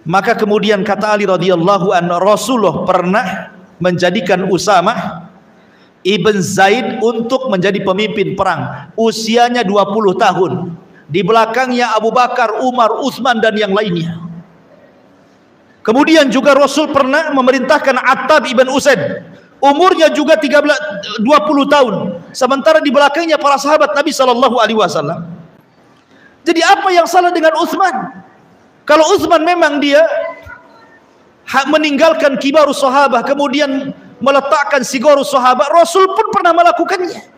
Maka kemudian kata Ali radhiyallahu anhu, Rasulullah pernah menjadikan Usamah ibn Zaid untuk menjadi pemimpin perang. Usianya 20 tahun. Di belakangnya Abu Bakar, Umar, Utsman dan yang lainnya. Kemudian juga Rasul pernah memerintahkan Attab ibn Usaid, umurnya juga 20 tahun, sementara di belakangnya para sahabat Nabi SAW. Jadi apa yang salah dengan Utsman? Kalau Utsman memang dia meninggalkan kibarus sahabah, kemudian meletakkan sigorus sahabah, Rasul pun pernah melakukannya.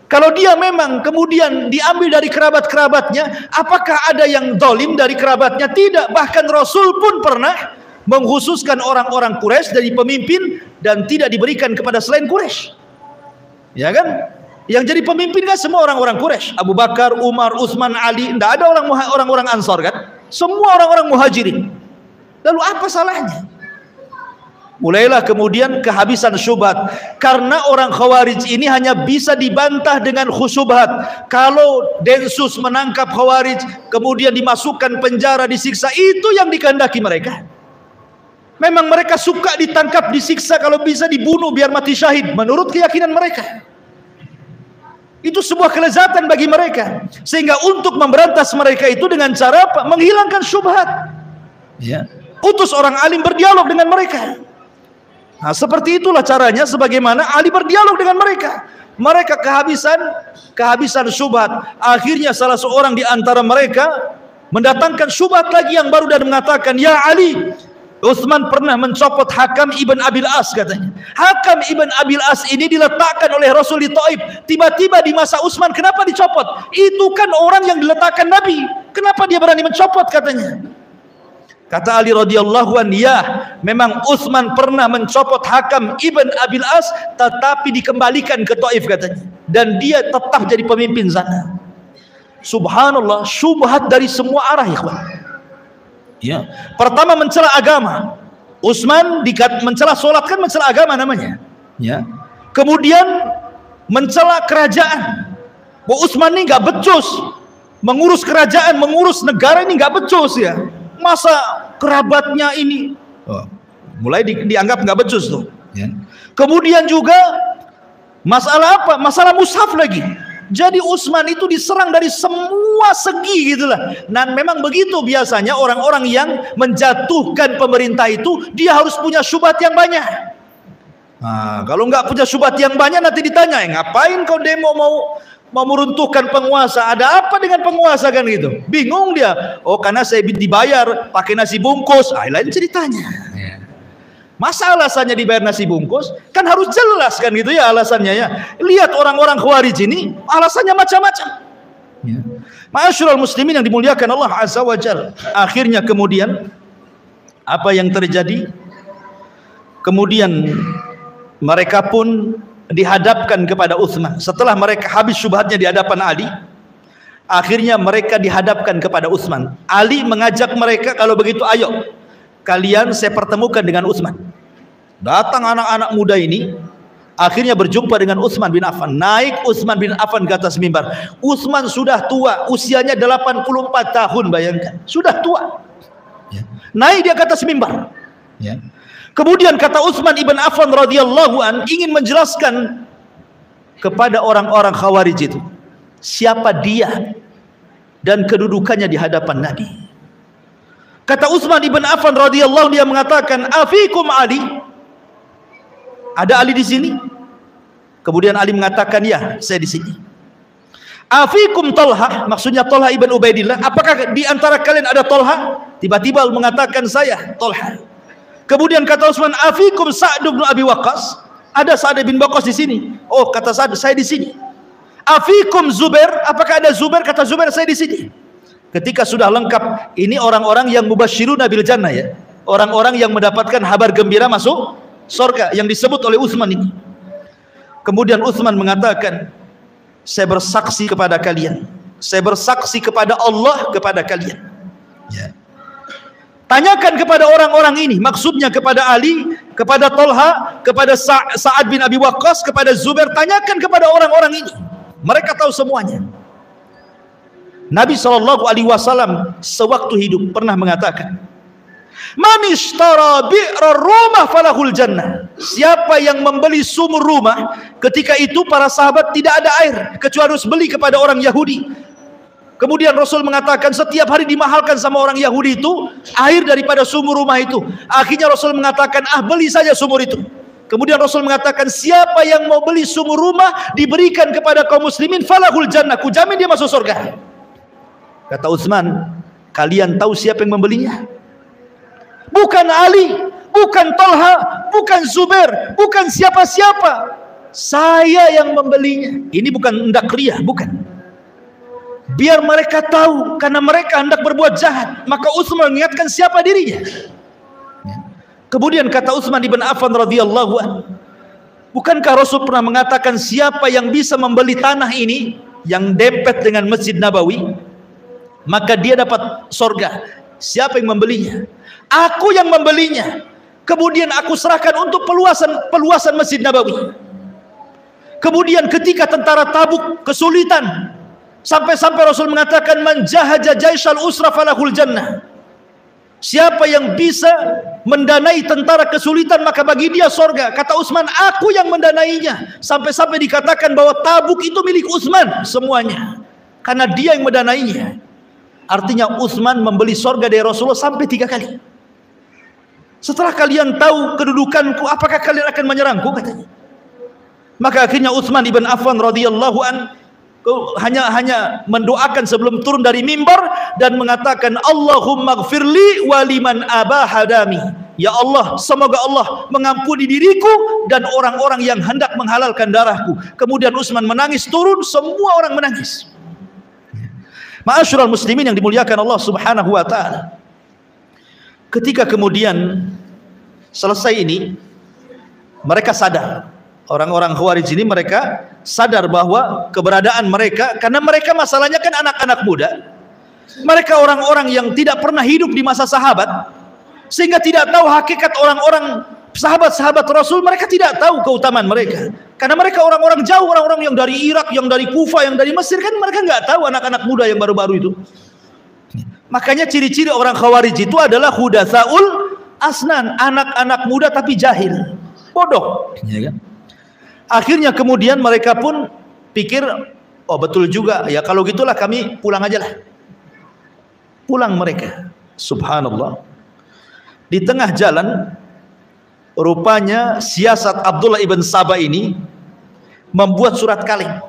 Kalau dia memang kemudian diambil dari kerabat-kerabatnya, apakah ada yang zalim dari kerabatnya? Tidak. Bahkan Rasul pun pernah mengkhususkan orang-orang Quraisy dari pemimpin dan tidak diberikan kepada selain Quraisy. Ya kan? Yang jadi pemimpin kan semua orang-orang Quraisy. Abu Bakar, Umar, Utsman, Ali. Tidak ada orang-orang Ansar kan? Semua orang-orang Muhajirin. Lalu apa salahnya? Mulailah kemudian kehabisan syubhat. Karena orang Khawarij ini hanya bisa dibantah dengan syubhat. Kalau Densus menangkap Khawarij, kemudian dimasukkan penjara, disiksa, itu yang dikehendaki mereka. Memang mereka suka ditangkap, disiksa, kalau bisa dibunuh biar mati syahid, menurut keyakinan mereka. Itu sebuah kelezatan bagi mereka. Sehingga untuk memberantas mereka itu dengan cara apa? Menghilangkan syubhat. Ya. Utus orang alim berdialog dengan mereka. Nah, seperti itulah caranya sebagaimana Ali berdialog dengan mereka. Mereka kehabisan syubhat. Akhirnya salah seorang di antara mereka mendatangkan syubhat lagi yang baru dan mengatakan, "Ya Ali, Utsman pernah mencopot Hakam ibn Abil As," katanya. Hakam ibn Abil As ini diletakkan oleh Rasul di Taif. Tiba-tiba di masa Utsman, kenapa dicopot? Itu kan orang yang diletakkan Nabi. Kenapa dia berani mencopot, katanya. Kata Ali radhiyallahu anhu, "Ya, memang Utsman pernah mencopot Hakam ibn Abil As, tetapi dikembalikan ke Taif," katanya. Dan dia tetap jadi pemimpin sana. Subhanallah, syubhat dari semua arah, ikhwan. Ya. Pertama mencela agama. Utsman mencela salat, kan mencela agama namanya. Ya. Kemudian mencela kerajaan. Bahwa Utsman ini nggak becus mengurus kerajaan, mengurus negara ini nggak becus ya. Masa kerabatnya ini Oh, mulai dianggap nggak becus tuh. Ya. Kemudian juga masalah apa? Masalah mushaf lagi. Jadi Utsman itu diserang dari semua segi gitulah. Dan memang begitu biasanya orang-orang yang menjatuhkan pemerintah itu, dia harus punya syubhat yang banyak. Nah, kalau nggak punya syubhat yang banyak nanti ditanya, ngapain kau demo mau meruntuhkan penguasa? Ada apa dengan penguasa kan gitu? Bingung dia. Oh, karena saya dibayar pakai nasi bungkus. Lain ceritanya. Masa alasannya dibayar nasi bungkus? Kan harus jelas kan gitu ya alasannya ya. Lihat orang-orang Khawarij ini alasannya macam-macam. Ya. Ma'asyiral muslimin yang dimuliakan Allah Azza wa Jalla. Akhirnya kemudian apa yang terjadi? Kemudian mereka pun dihadapkan kepada Utsman. Setelah mereka habis syubhatnya di hadapan Ali, akhirnya mereka dihadapkan kepada Utsman. Ali mengajak mereka, kalau begitu ayo kalian saya pertemukan dengan Utsman. Datang anak-anak muda ini, akhirnya berjumpa dengan Utsman bin Affan. Naik Utsman bin Affan ke atas mimbar. Utsman sudah tua, usianya 84 tahun, bayangkan. Sudah tua. Ya. Naik dia ke atas mimbar. Ya. Kemudian kata Utsman ibn Affan radhiyallahu an ingin menjelaskan kepada orang-orang Khawarij itu siapa dia dan kedudukannya di hadapan Nabi. Kata Utsman ibn Affan radhiyallahu dia mengatakan, "Afikum Ali?" Ada Ali di sini? Kemudian Ali mengatakan, "Ya, saya di sini." "Afikum Talha?" Maksudnya Talha ibn Ubaidillah. Apakah di antara kalian ada Talha? Tiba-tiba mengatakan, "Saya Talha." Kemudian kata Utsman, "Afikum Sa'd bin Abi Waqqas?" Ada Sa'd bin Waqqas di sini. Oh, kata Sa'd, saya di sini. "Afikum Zubair?" Apakah ada Zubair? Kata Zubair, saya di sini. Ketika sudah lengkap, ini orang-orang yang mubasyiruna bil jannah ya. Orang-orang yang mendapatkan kabar gembira masuk surga yang disebut oleh Utsman ini. Kemudian Utsman mengatakan, "Saya bersaksi kepada kalian. Saya bersaksi kepada Allah kepada kalian." Ya. Tanyakan kepada orang-orang ini, maksudnya kepada Ali, kepada Talha, kepada Sa'ad bin Abi Waqqas, kepada Zubair, tanyakan kepada orang-orang ini. Mereka tahu semuanya. Nabi SAW sewaktu hidup pernah mengatakan, "Man ishtara bi'ra rumah falahul jannah." Siapa yang membeli sumur rumah, ketika itu para sahabat tidak ada air kecuali harus beli kepada orang Yahudi. Kemudian Rasul mengatakan setiap hari dimahalkan sama orang Yahudi itu air daripada sumur rumah itu. Akhirnya Rasul mengatakan, beli saja sumur itu. Kemudian Rasul mengatakan, siapa yang mau beli sumur rumah diberikan kepada kaum muslimin falahul jannah, ku jamin dia masuk surga. Kata Utsman, kalian tahu siapa yang membelinya? Bukan Ali, bukan Talha, bukan Zubair, bukan siapa-siapa. Saya yang membelinya. Ini bukan hendak riya, bukan. Biar mereka tahu, karena mereka hendak berbuat jahat. Maka Utsman mengingatkan siapa dirinya. Kemudian kata Utsman ibn Affan radhiyallahu anhu, bukankah Rasul pernah mengatakan siapa yang bisa membeli tanah ini yang dempet dengan Masjid Nabawi, maka dia dapat surga. Siapa yang membelinya? Aku yang membelinya. Kemudian aku serahkan untuk peluasan Masjid Nabawi. Kemudian ketika tentara Tabuk kesulitan, sampai-sampai Rasul mengatakan, man jahaja jaishal usra falahul jannah. Siapa yang bisa mendanai tentara kesulitan, maka bagi dia surga. Kata Utsman, aku yang mendanainya. Sampai-sampai dikatakan bahwa Tabuk itu milik Utsman semuanya, karena dia yang mendanainya. Artinya Utsman membeli surga dari Rasulullah sampai 3 kali. Setelah kalian tahu kedudukanku, apakah kalian akan menyerangku, katanya. Maka akhirnya Utsman ibn Affan radhiyallahu an hanya mendoakan sebelum turun dari mimbar dan mengatakan, Allahumma gfirli waliman abahadami. Ya Allah, semoga Allah mengampuni diriku dan orang-orang yang hendak menghalalkan darahku. Kemudian Utsman menangis turun, semua orang menangis. Ma'asyiral muslimin yang dimuliakan Allah Subhanahu wa taala. Ketika kemudian selesai ini, mereka sadar. Orang-orang Khawarij ini mereka sadar bahwa keberadaan mereka, karena mereka masalahnya kan anak-anak muda. Mereka orang-orang yang tidak pernah hidup di masa sahabat, sehingga tidak tahu hakikat orang-orang sahabat-sahabat Rasul. Mereka tidak tahu keutamaan mereka, karena mereka orang-orang jauh, orang-orang yang dari Irak, yang dari Kufah, yang dari Mesir, kan mereka nggak tahu anak-anak muda yang baru-baru itu. Makanya ciri-ciri orang Khawarij itu adalah hudatsaul asnan, anak-anak muda tapi jahil, bodoh, ya kan? Akhirnya kemudian mereka pun pikir, oh betul juga ya, kalau gitulah kami pulang aja lah. Pulang mereka. Subhanallah. Di tengah jalan, rupanya siasat Abdullah ibn Sabah ini membuat surat kaleng,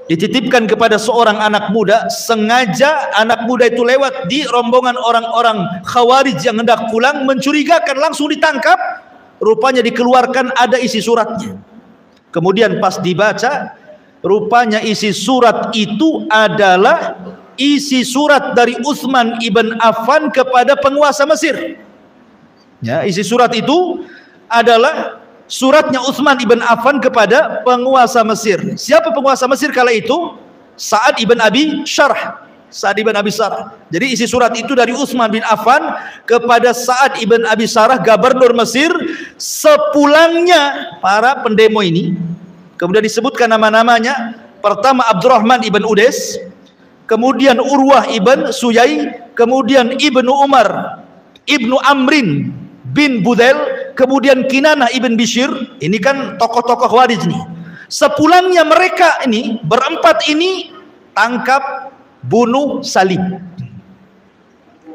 dititipkan kepada seorang anak muda. Sengaja anak muda itu lewat di rombongan orang-orang Khawarij yang hendak pulang, mencurigakan, langsung ditangkap. Rupanya dikeluarkan, ada isi suratnya. Kemudian pas dibaca, rupanya isi surat itu adalah isi surat dari Utsman ibn Affan kepada penguasa Mesir. Ya, isi surat itu adalah suratnya Utsman ibn Affan kepada penguasa Mesir. Siapa penguasa Mesir kala itu? Sa'ad ibn Abi Syarh. Sa'ad ibn Abi Syarh. Jadi isi surat itu dari Utsman bin Affan kepada Sa'ad ibn Abi Syarh, gubernur Mesir, sepulangnya para pendemo ini. Kemudian disebutkan nama-namanya. Pertama Abdurrahman ibn Udes, kemudian Urwah ibn Suyai, kemudian Ibnu Umar, Ibnu Amrin bin Budel, kemudian Kinanah ibn Bishr. Ini kan tokoh-tokoh Khawarij nih. Sepulangnya mereka ini berempat ini tangkap, bunuh, salib.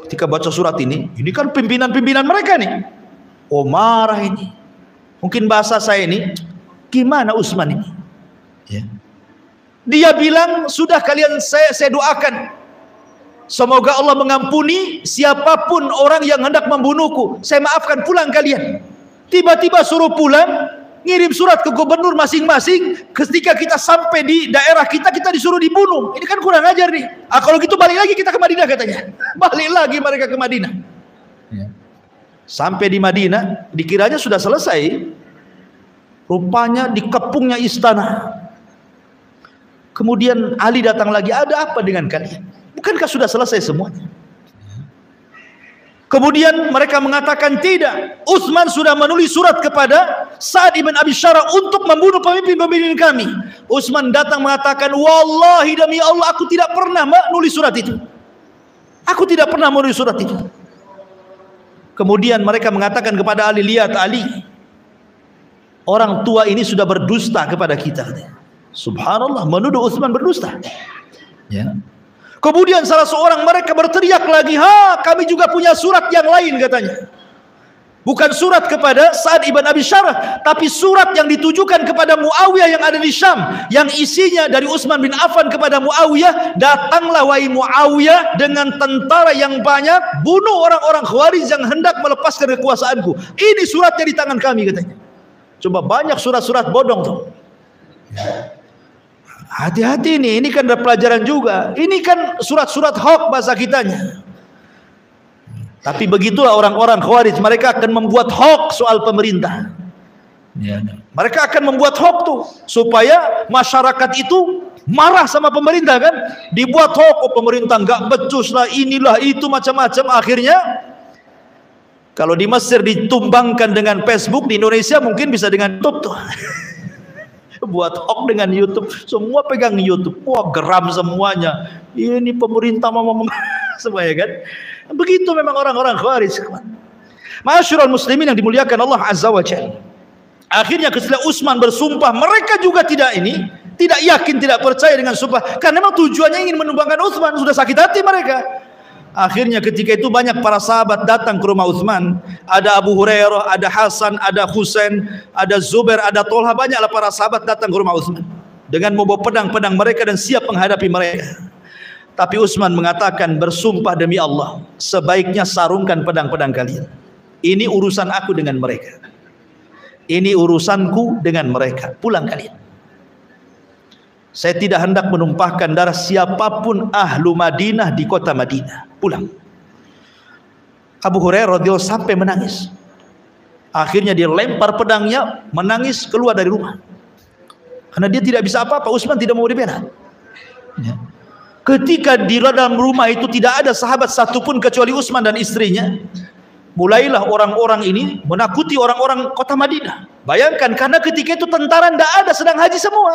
Ketika baca surat ini kan pimpinan-pimpinan mereka nih. Oh, marah ini. Mungkin bahasa saya ini, gimana Utsman ini? Ya. Dia bilang, sudah kalian, saya doakan, semoga Allah mengampuni siapapun orang yang hendak membunuhku. Saya maafkan, pulang kalian. Tiba-tiba suruh pulang, ngirim surat ke gubernur masing-masing. Ketika kita sampai di daerah kita disuruh dibunuh. Ini kan kurang ajar nih. Kalau gitu balik lagi kita ke Madinah katanya. Balik lagi mereka ke Madinah. Ya. Sampai di Madinah, dikiranya sudah selesai. Rupanya dikepungnya istana. Kemudian Ali datang lagi, ada apa dengan kalian? Bukankah sudah selesai semuanya? Kemudian mereka mengatakan tidak, Utsman sudah menulis surat kepada Sa'ad ibn Abi Syarah untuk membunuh pemimpin-pemimpin kami. Utsman datang mengatakan, wallahi demi Allah aku tidak pernah menulis surat itu. Aku tidak pernah menulis surat itu. Kemudian mereka mengatakan kepada Ali, lihat Ali, orang tua ini sudah berdusta kepada kita. Subhanallah, menuduh Utsman berdusta. Ya. Kemudian salah seorang mereka berteriak lagi, kami juga punya surat yang lain katanya. Bukan surat kepada Sa'ad ibn Abi Syarah, tapi surat yang ditujukan kepada Muawiyah yang ada di Syam, yang isinya dari Utsman bin Affan kepada Muawiyah, datanglah wahai Muawiyah dengan tentara yang banyak, bunuh orang-orang Khawarij yang hendak melepaskan kekuasaanku. Ini suratnya di tangan kami katanya. Coba, banyak surat-surat bodong tuh. Hati-hati nih, ini kan ada pelajaran juga. Ini kan surat-surat hoax bahasa kitanya. Tapi begitulah orang-orang Khawarij, mereka akan membuat hoax soal pemerintah. Ya. Mereka akan membuat hoax tuh supaya masyarakat itu marah sama pemerintah kan. Dibuat hoax, oh pemerintah nggak becus lah, inilah itu macam-macam. Akhirnya kalau di Mesir ditumbangkan dengan Facebook, di Indonesia mungkin bisa dengan YouTube tuh. Buat hoax dengan YouTube, semua pegang YouTube, wah geram semuanya. Ini pemerintah mau semuanya kan. Begitu memang orang-orang Khawarij. Ma'asyiral muslimin yang dimuliakan Allah Azza wa Jalla. Akhirnya setelah Utsman bersumpah, mereka juga tidak yakin, tidak percaya dengan sumpah, karena memang tujuannya ingin menumbangkan Utsman. Sudah sakit hati mereka. Akhirnya ketika itu banyak para sahabat datang ke rumah Utsman. Ada Abu Hurairah, ada Hasan, ada Husain, ada Zubair, ada Tolha. Banyaklah para sahabat datang ke rumah Utsman dengan membawa pedang-pedang mereka dan siap menghadapi mereka. Tapi Utsman mengatakan, bersumpah demi Allah, sebaiknya sarungkan pedang-pedang kalian. Ini urusan aku dengan mereka. Ini urusanku dengan mereka. Pulang kalian. Saya tidak hendak menumpahkan darah siapapun ahlu Madinah di kota Madinah. Pulang. Abu Hurairah radhiyallahu sampai menangis. Akhirnya dia lempar pedangnya, menangis keluar dari rumah. Karena dia tidak bisa apa-apa. Utsman tidak mau dibela. Ya. Ketika di dalam rumah itu tidak ada sahabat satupun kecuali Utsman dan istrinya, mulailah orang-orang ini menakuti orang-orang kota Madinah. Bayangkan, karena ketika itu tentara tidak ada, sedang haji semua.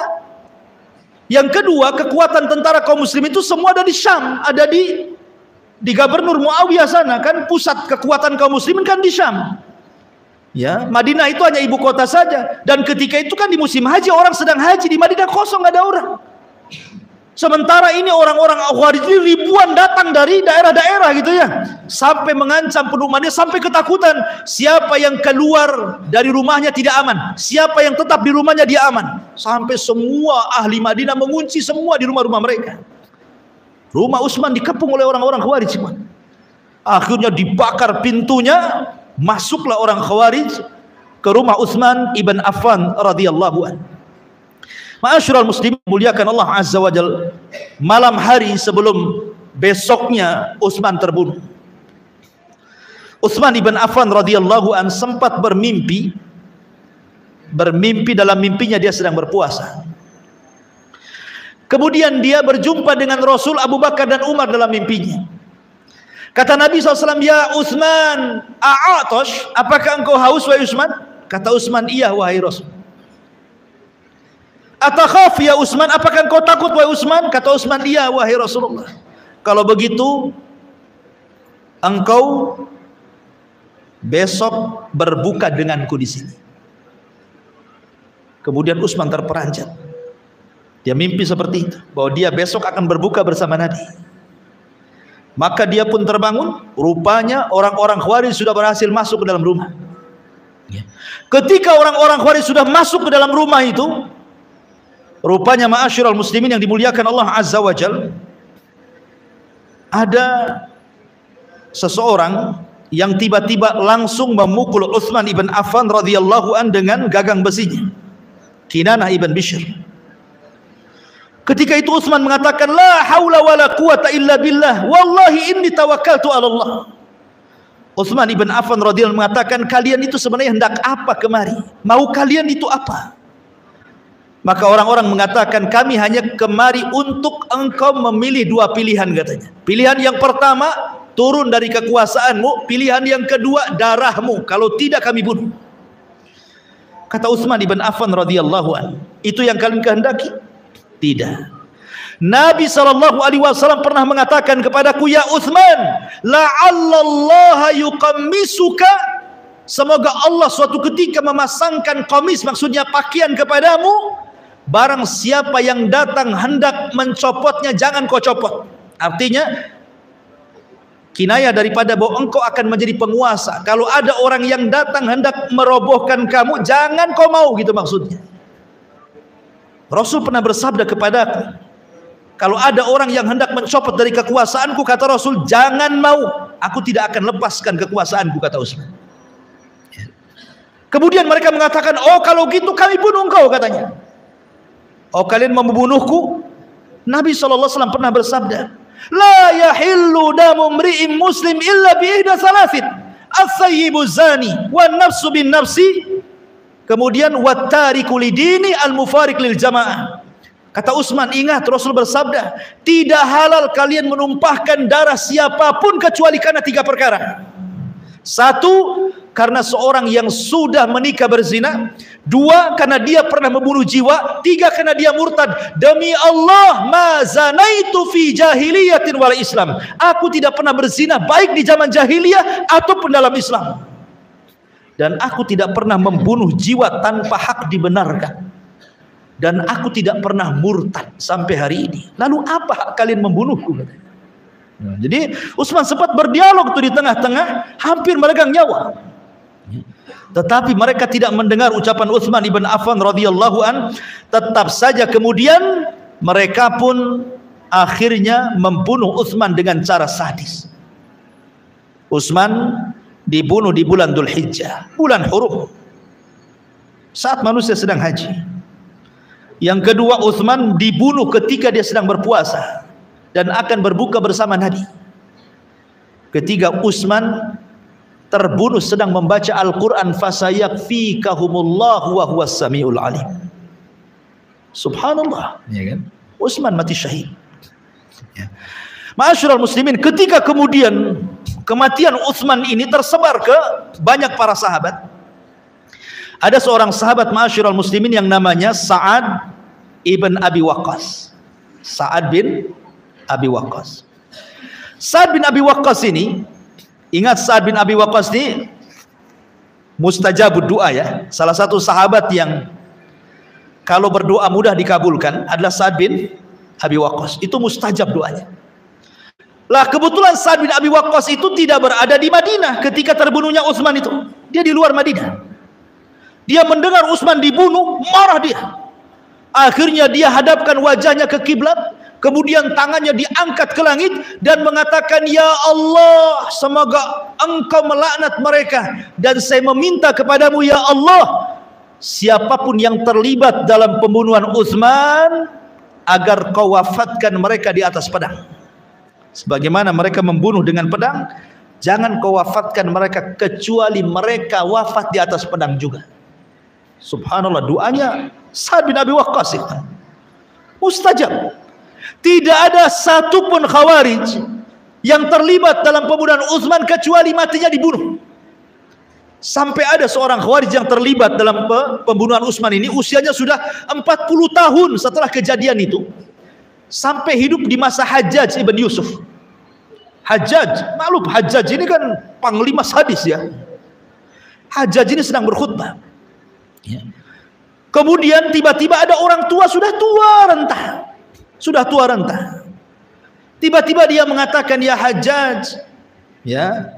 Yang kedua, kekuatan tentara kaum muslim itu semua ada di Syam, ada di Di Gubernur Muawiyah sana kan pusat kekuatan kaum muslimin kan di Syam. Ya, Madinah itu hanya ibu kota saja. Dan ketika itu kan di musim haji, orang sedang haji, di Madinah kosong, nggak ada orang. Sementara ini orang-orang Khawarij ribuan datang dari daerah-daerah gitu ya, sampai mengancam penduduk Madinah, sampai ketakutan. Siapa yang keluar dari rumahnya tidak aman, siapa yang tetap di rumahnya dia aman. Sampai semua ahli Madinah mengunci semua di rumah-rumah mereka. Rumah Utsman dikepung oleh orang-orang Khawarij. Akhirnya dibakar pintunya, masuklah orang Khawarij ke rumah Utsman ibn Affan radhiyallahu anhu. Ma'asyiral muslimin, muliakan Allah azza wa jalla, malam hari sebelum besoknya Utsman terbunuh, Utsman ibn Affan radhiyallahu anhu sempat bermimpi dalam mimpinya dia sedang berpuasa. Kemudian dia berjumpa dengan Rasul, Abu Bakar dan Umar dalam mimpinya. Kata Nabi SAW, "Ya Utsman, a'atosh, apakah engkau haus wahai Utsman?" Kata Utsman, "Iya wahai Rasul." "Atakhaf ya Utsman, apakah engkau takut wahai Utsman?" Kata Utsman, "Iya wahai Rasulullah." "Kalau begitu engkau besok berbuka denganku di sini." Kemudian Utsman terperanjat. Dia mimpi seperti itu, bahwa dia besok akan berbuka bersama Nabi. Maka dia pun terbangun. Rupanya orang-orang Khawarij sudah berhasil masuk ke dalam rumah. Ketika orang-orang Khawarij sudah masuk ke dalam rumah itu, rupanya ma'asyiral muslimin yang dimuliakan Allah azza wa jalla, ada seseorang yang tiba-tiba langsung memukul Utsman ibn Affan radhiyallahu an dengan gagang besinya, Kinanah ibn Bishr. Ketika itu Utsman mengatakan, "La haula wala quwata illa billah, wallahi inni tawakkaltu 'ala Allah." Utsman ibn Affan radhiyallahu mengatakan, "Kalian itu sebenarnya hendak apa kemari? Mau kalian itu apa?" Maka orang-orang mengatakan, "Kami hanya kemari untuk engkau memilih dua pilihan," katanya. "Pilihan yang pertama, turun dari kekuasaanmu. Pilihan yang kedua, darahmu. Kalau tidak kami bunuh." Kata Utsman ibn Affan radhiyallahu anhu, "Itu yang kalian kehendaki?" Tidak. Nabi SAW pernah mengatakan kepadaku, "Ya Utsman, la'allallaha yuqammisuka, semoga Allah suatu ketika memasangkan qamis, maksudnya pakaian kepadamu. Barang siapa yang datang hendak mencopotnya, jangan kau copot." Artinya kinayah daripada bahwa engkau akan menjadi penguasa. Kalau ada orang yang datang hendak merobohkan kamu, jangan kau mau, gitu maksudnya. Rasul pernah bersabda kepadaku, kalau ada orang yang hendak mencopot dari kekuasaanku, kata Rasul, jangan mau, aku tidak akan lepaskan kekuasaanku, kata Utsman. Kemudian mereka mengatakan, "Oh kalau gitu kami bunuh engkau," katanya. "Oh kalian mau membunuhku?" Nabi SAW pernah bersabda, "La yahillu damu mri'in muslim illa bi'ihda salasin, as-sayyibu zani, wan nafsu bin nafsi." Kemudian wattariku lidini al-mufariq lil jamaah. Kata Utsman, ingat Rasul bersabda, tidak halal kalian menumpahkan darah siapapun kecuali karena tiga perkara. Satu, karena seorang yang sudah menikah berzina. Dua, karena dia pernah membunuh jiwa. Tiga, karena dia murtad. Demi Allah, ma zanaitu fi jahiliyatin wal Islam. Aku tidak pernah berzina baik di zaman jahiliyah ataupun dalam Islam. Dan aku tidak pernah membunuh jiwa tanpa hak dibenarkan. Dan aku tidak pernah murtad sampai hari ini. Lalu apa hak kalian membunuhku? Nah, jadi Utsman sempat berdialog tuh di tengah-tengah, hampir meregang nyawa. Tetapi mereka tidak mendengar ucapan Utsman ibn Affan radhiyallahu an. Tetap saja kemudian mereka pun akhirnya membunuh Utsman dengan cara sadis. Utsman dibunuh di bulan Dzulhijjah, bulan hurum, saat manusia sedang haji. Yang kedua, Utsman dibunuh ketika dia sedang berpuasa dan akan berbuka bersama Nabi. Ketiga, Utsman terbunuh sedang membaca Al-Quran, fasayakfikahumullahu wa huwas samiul alim. Subhanallah, ya kan? Utsman mati syahid. Ya. Ma'asyiral muslimin, ketika kemudian kematian Utsman ini tersebar ke banyak para sahabat, ada seorang sahabat ma'asyiral muslimin yang namanya Sa'ad ibn Abi Waqqas. Sa'ad bin Abi Waqqas. Sa'ad bin Abi Waqqas ini, ingat Sa'ad bin Abi Waqqas ini mustajabud doa ya. Salah satu sahabat yang kalau berdoa mudah dikabulkan adalah Sa'ad bin Abi Waqqas. Itu mustajab doanya. Lah kebetulan Sa'ad bin Abi Waqqas itu tidak berada di Madinah ketika terbunuhnya Utsman itu. Dia di luar Madinah. Dia mendengar Utsman dibunuh, marah dia. Akhirnya dia hadapkan wajahnya ke kiblat, kemudian tangannya diangkat ke langit dan mengatakan, "Ya Allah, semoga Engkau melaknat mereka, dan saya meminta kepadamu ya Allah, siapapun yang terlibat dalam pembunuhan Utsman, agar Kau wafatkan mereka di atas pedang. Sebagaimana mereka membunuh dengan pedang, jangan Kau wafatkan mereka kecuali mereka wafat di atas pedang juga." Subhanallah, doanya Sa'ad bin Abi Waqqas mustajab. Tidak ada satupun Khawarij yang terlibat dalam pembunuhan Utsman kecuali matinya dibunuh. Sampai ada seorang Khawarij yang terlibat dalam pembunuhan Utsman ini, usianya sudah 40 tahun setelah kejadian itu, sampai hidup di masa Hajjaj ibn Yusuf. Hajjaj, maklum Hajjaj ini kan panglima sadis ya. Hajjaj ini sedang berkhutbah ya. Kemudian tiba-tiba ada orang tua, sudah tua renta. Tiba-tiba dia mengatakan, "Ya Hajjaj, ya,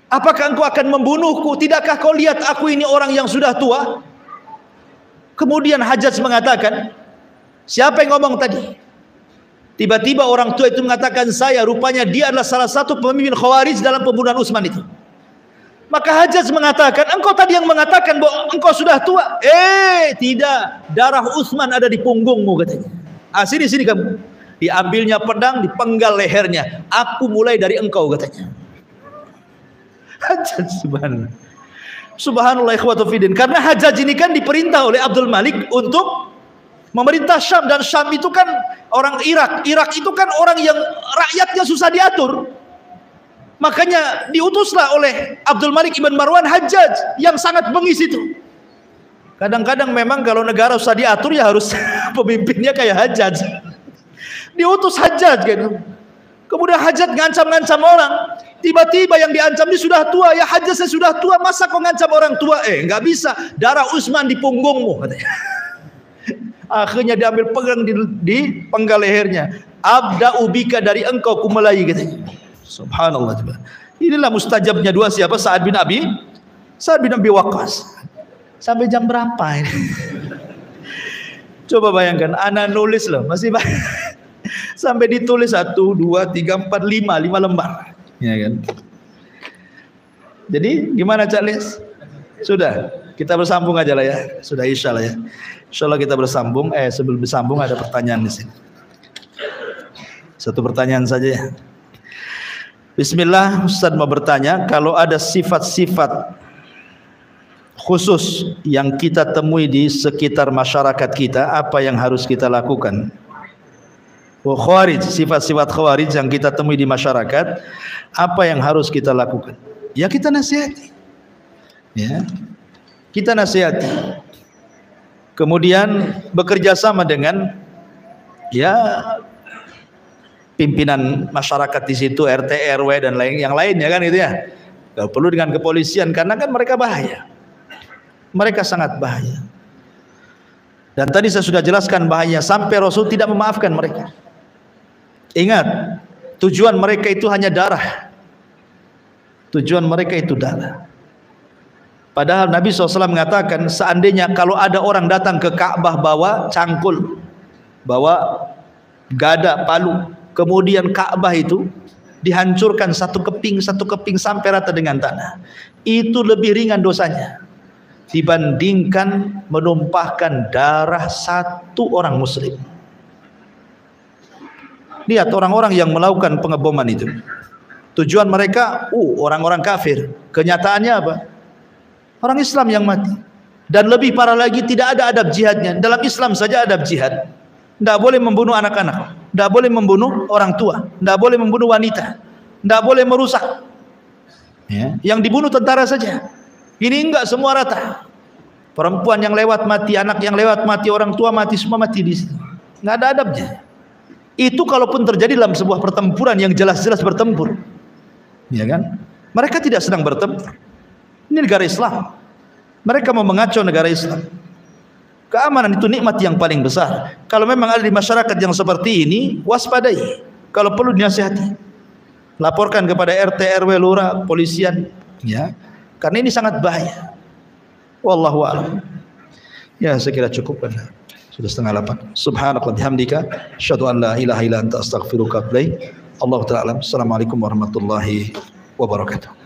apakah engkau akan membunuhku? Tidakkah kau lihat aku ini orang yang sudah tua?" Kemudian Hajjaj mengatakan, "Siapa yang ngomong tadi?" Tiba-tiba orang tua itu mengatakan, "Saya." Rupanya dia adalah salah satu pemimpin Khawarij dalam pembunuhan Utsman itu. Maka Hajjaj mengatakan, "Engkau tadi yang mengatakan bahwa engkau sudah tua." Tidak, darah Utsman ada di punggungmu, katanya. Sini kamu. Diambilnya pedang, dipenggal lehernya. "Aku mulai dari engkau," katanya. Hajjaj, subhanallah ikhwatu fiddin. Karena Hajjaj ini kan diperintah oleh Abdul Malik untuk memerintah Syam, dan Syam itu kan orang Irak. Irak itu kan orang yang rakyatnya susah diatur. Makanya diutuslah oleh Abdul Malik ibn Marwan Hajjaj yang sangat bengis itu. Kadang-kadang memang kalau negara susah diatur ya harus pemimpinnya kayak Hajjaj. Diutus Hajjaj gitu. Kemudian Hajjaj ngancam-ngancam orang. Tiba-tiba yang diancam ini sudah tua. "Ya Hajjaj, saya sudah tua, masa kau ngancam orang tua?" Nggak bisa, darah Utsman di punggungmu, katanya. Akhirnya diambil pegang di penggal lehernya. "Abda'u bika, dari engkau kumulai," katanya. Subhanallah. Inilah mustajabnya dua siapa? Sa'ad bin Abi Waqqas. Sampai jam berapa ini? Coba bayangkan, anak nulis loh, masih sampai ditulis 1, 2, 3, 4, 5 lembar, ya kan? Jadi gimana Cak Lis? Sudah, kita bersambung aja lah ya. Sudah Isya lah ya. Insya Allah kita bersambung. Sebelum bersambung ada pertanyaan di sini. Satu pertanyaan saja ya. Bismillah, Ustaz mau bertanya, kalau ada sifat-sifat khusus yang kita temui di sekitar masyarakat kita, apa yang harus kita lakukan? Khawarij, sifat-sifat Khawarij yang kita temui di masyarakat, apa yang harus kita lakukan? Ya kita nasihati. Ya. Kita nasihati. Kemudian bekerja sama dengan ya pimpinan masyarakat di situ, RT, RW dan yang lainnya kan itu ya. Gak perlu dengan kepolisian karena kan mereka bahaya. Mereka sangat bahaya. Dan tadi saya sudah jelaskan bahayanya sampai Rasul tidak memaafkan mereka. Ingat, tujuan mereka itu hanya darah. Tujuan mereka itu darah. Padahal Nabi SAW mengatakan, seandainya kalau ada orang datang ke Ka'bah bawa cangkul, bawa gada, palu, kemudian Ka'bah itu dihancurkan satu keping sampai rata dengan tanah, itu lebih ringan dosanya dibandingkan menumpahkan darah satu orang muslim. Lihat orang-orang yang melakukan pengeboman itu, tujuan mereka orang-orang kafir. Kenyataannya apa? Orang Islam yang mati. Dan lebih parah lagi, tidak ada adab jihadnya. Dalam Islam saja adab jihad, tidak boleh membunuh anak-anak, tidak boleh membunuh orang tua, tidak boleh membunuh wanita, tidak boleh merusak ya. Yang dibunuh tentara saja. Ini enggak, semua rata. Perempuan yang lewat mati, anak yang lewat mati, orang tua mati, semua mati di situ. Enggak ada adabnya. Itu kalaupun terjadi dalam sebuah pertempuran yang jelas-jelas bertempur, ya kan? Mereka tidak sedang bertempur. Ini negara Islam. Mereka mau mengacau negara Islam. Keamanan itu nikmat yang paling besar. Kalau memang ada di masyarakat yang seperti ini, waspadai. Kalau perlu dinasihati, laporkan kepada RT, RW, lurah, polisian, ya. Karena ini sangat bahaya. Wallahu a'lam. Ya, saya kira cukup kan. Sudah 7:30. Subhanallah bihamdika, asyhadu an la ilaha illa anta astaghfiruka wa atubu ilaik. Allahu ta'ala. Assalamualaikum warahmatullahi wabarakatuh.